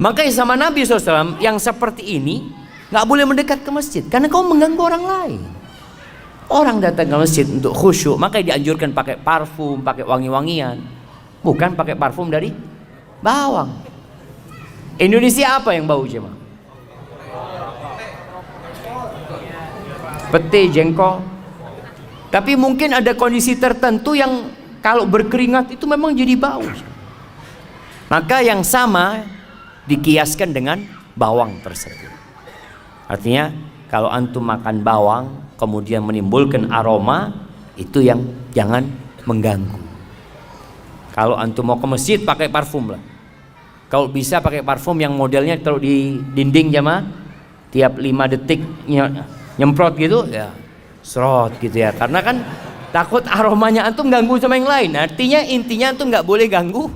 Makanya sama Nabi SAW yang seperti ini nggak boleh mendekat ke masjid karena kau mengganggu orang lain. Orang datang ke masjid untuk khusyuk, makanya dianjurkan pakai parfum, pakai wangi-wangian, bukan pakai parfum dari bawang. Indonesia apa yang bau jemaah? Pete, jengkol. Tapi mungkin ada kondisi tertentu yang kalau berkeringat itu memang jadi bau. Maka yang sama dikiaskan dengan bawang tersebut. Artinya kalau antum makan bawang, kemudian menimbulkan aroma, itu yang jangan mengganggu. Kalau antum mau ke masjid pakai parfum lah. Kalau bisa pakai parfum yang modelnya taruh di dinding jamaah, tiap 5 detik nyemprot gitu ya, serot gitu ya. Karena kan takut aromanya antum ganggu sama yang lain. Artinya intinya antum nggak boleh ganggu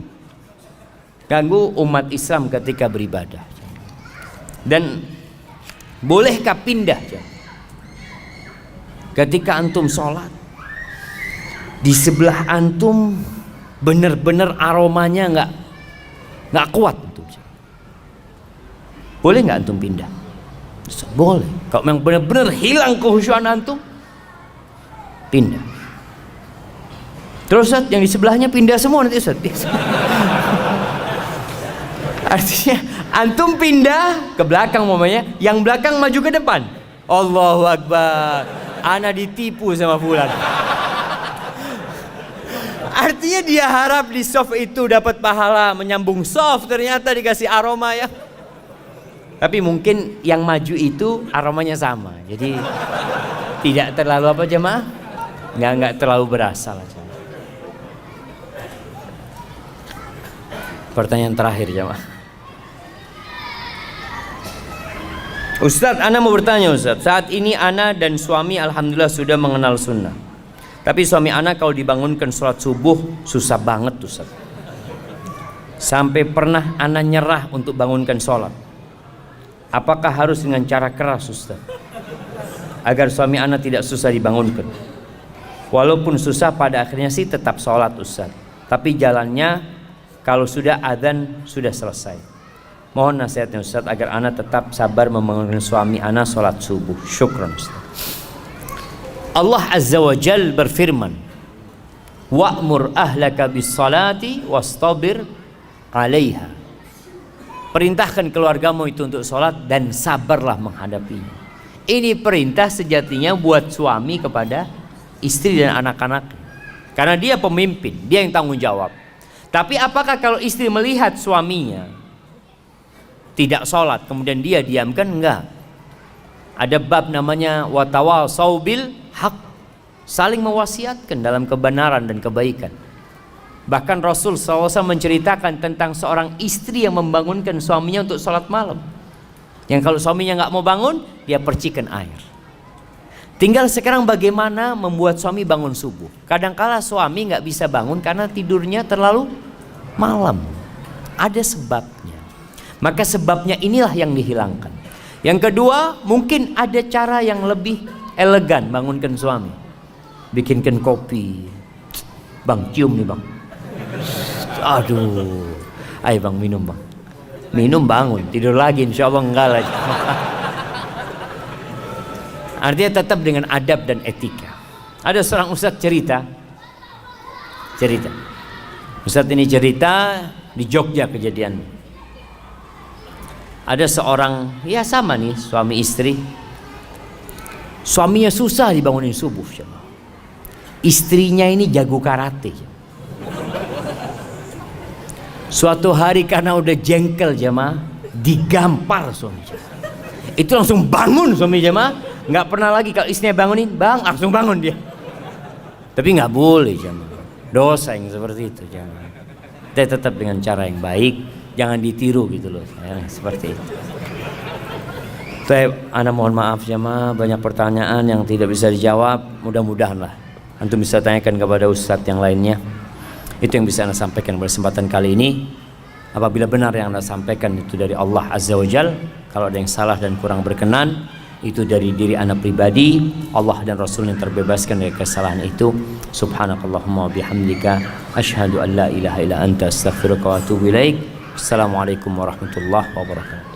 umat Islam ketika beribadah. Dan bolehkah pindah ketika antum sholat, di sebelah antum bener-bener aromanya nggak kuat antum, boleh nggak antum pindah? Boleh. Kalau memang benar-benar hilang kekhusyuan antum, pindah. Terus Ustaz, yang di sebelahnya pindah semua nanti Ustaz. Artinya antum pindah ke belakang umpamanya, yang belakang maju ke depan. Allahu Akbar. Ana ditipu sama fulan. Artinya dia harap di soft itu dapat pahala menyambung soft, ternyata dikasih aroma ya. Tapi mungkin yang maju itu aromanya sama, jadi tidak terlalu apa jemaah, nggak terlalu berasa lah jemaah. Pertanyaan terakhir jemaah. Ustadz, ana mau bertanya Ustadz. Saat ini ana dan suami alhamdulillah sudah mengenal sunnah. Tapi suami ana kalau dibangunkan sholat subuh susah banget Ustaz. Sampai pernah ana nyerah untuk bangunkan sholat. Apakah harus dengan cara keras Ustaz, agar suami ana tidak susah dibangunkan? Walaupun susah pada akhirnya sih tetap sholat Ustaz, tapi jalannya kalau sudah adzan sudah selesai. Mohon nasihatnya Ustaz agar ana tetap sabar membangunkan suami ana sholat subuh. Syukran Ustaz. Allah Azza wa Jal berfirman, wa'mur ahlaka bis salati wastabir 'alaiha. Perintahkan keluargamu itu untuk sholat dan sabarlah menghadapinya. Ini perintah sejatinya buat suami kepada istri dan anak-anak, karena dia pemimpin, dia yang tanggung jawab. Tapi apakah kalau istri melihat suaminya tidak sholat kemudian dia diamkan? Enggak. Ada bab namanya watawasau bil haq, saling mewasiatkan dalam kebenaran dan kebaikan. Bahkan Rasul SAW menceritakan tentang seorang istri yang membangunkan suaminya untuk sholat malam, yang kalau suaminya nggak mau bangun, dia percikan air. Tinggal sekarang bagaimana membuat suami bangun subuh. Kadangkala suami nggak bisa bangun karena tidurnya terlalu malam, ada sebabnya. Maka sebabnya inilah yang dihilangkan. Yang kedua, mungkin ada cara yang lebih elegan bangunkan suami. Bikinkan kopi. Bang, cium nih bang. Aduh, ayo bang minum bang. Minum bangun, tidur lagi insya Allah enggak lah. Artinya tetap dengan adab dan etika. Ada seorang ustadz cerita. Ustadz ini cerita di Jogja kejadiannya. Ada seorang, ya sama nih suami istri. Suaminya susah dibangunin subuh. Istrinya ini jago karate. Suatu hari karena udah jengkel jemaah, digampar suami jemaah. Itu langsung bangun suami jemaah. Nggak pernah lagi kalau istrinya bangunin, bang langsung bangun dia. Tapi nggak boleh jemaah. Dosa yang seperti itu jangan. Kita tetap dengan cara yang baik, jangan ditiru gitu loh. Seperti itu. Saya mohon maaf jemaah, banyak pertanyaan yang tidak bisa dijawab. Mudah-mudahan lah antum bisa tanyakan kepada ustadz yang lainnya. Itu yang bisa anda sampaikan pada kesempatan kali ini. Apabila benar yang anda sampaikan itu dari Allah Azza wa Jal, kalau ada yang salah dan kurang berkenan, itu dari diri anda pribadi. Allah dan Rasul yang terbebaskan dari kesalahan itu. Subhanakallahumma wa bihamdika asyhadu an la ilaha illa anta astaghfiruka wa atubu ilaik. Assalamualaikum warahmatullahi wabarakatuh.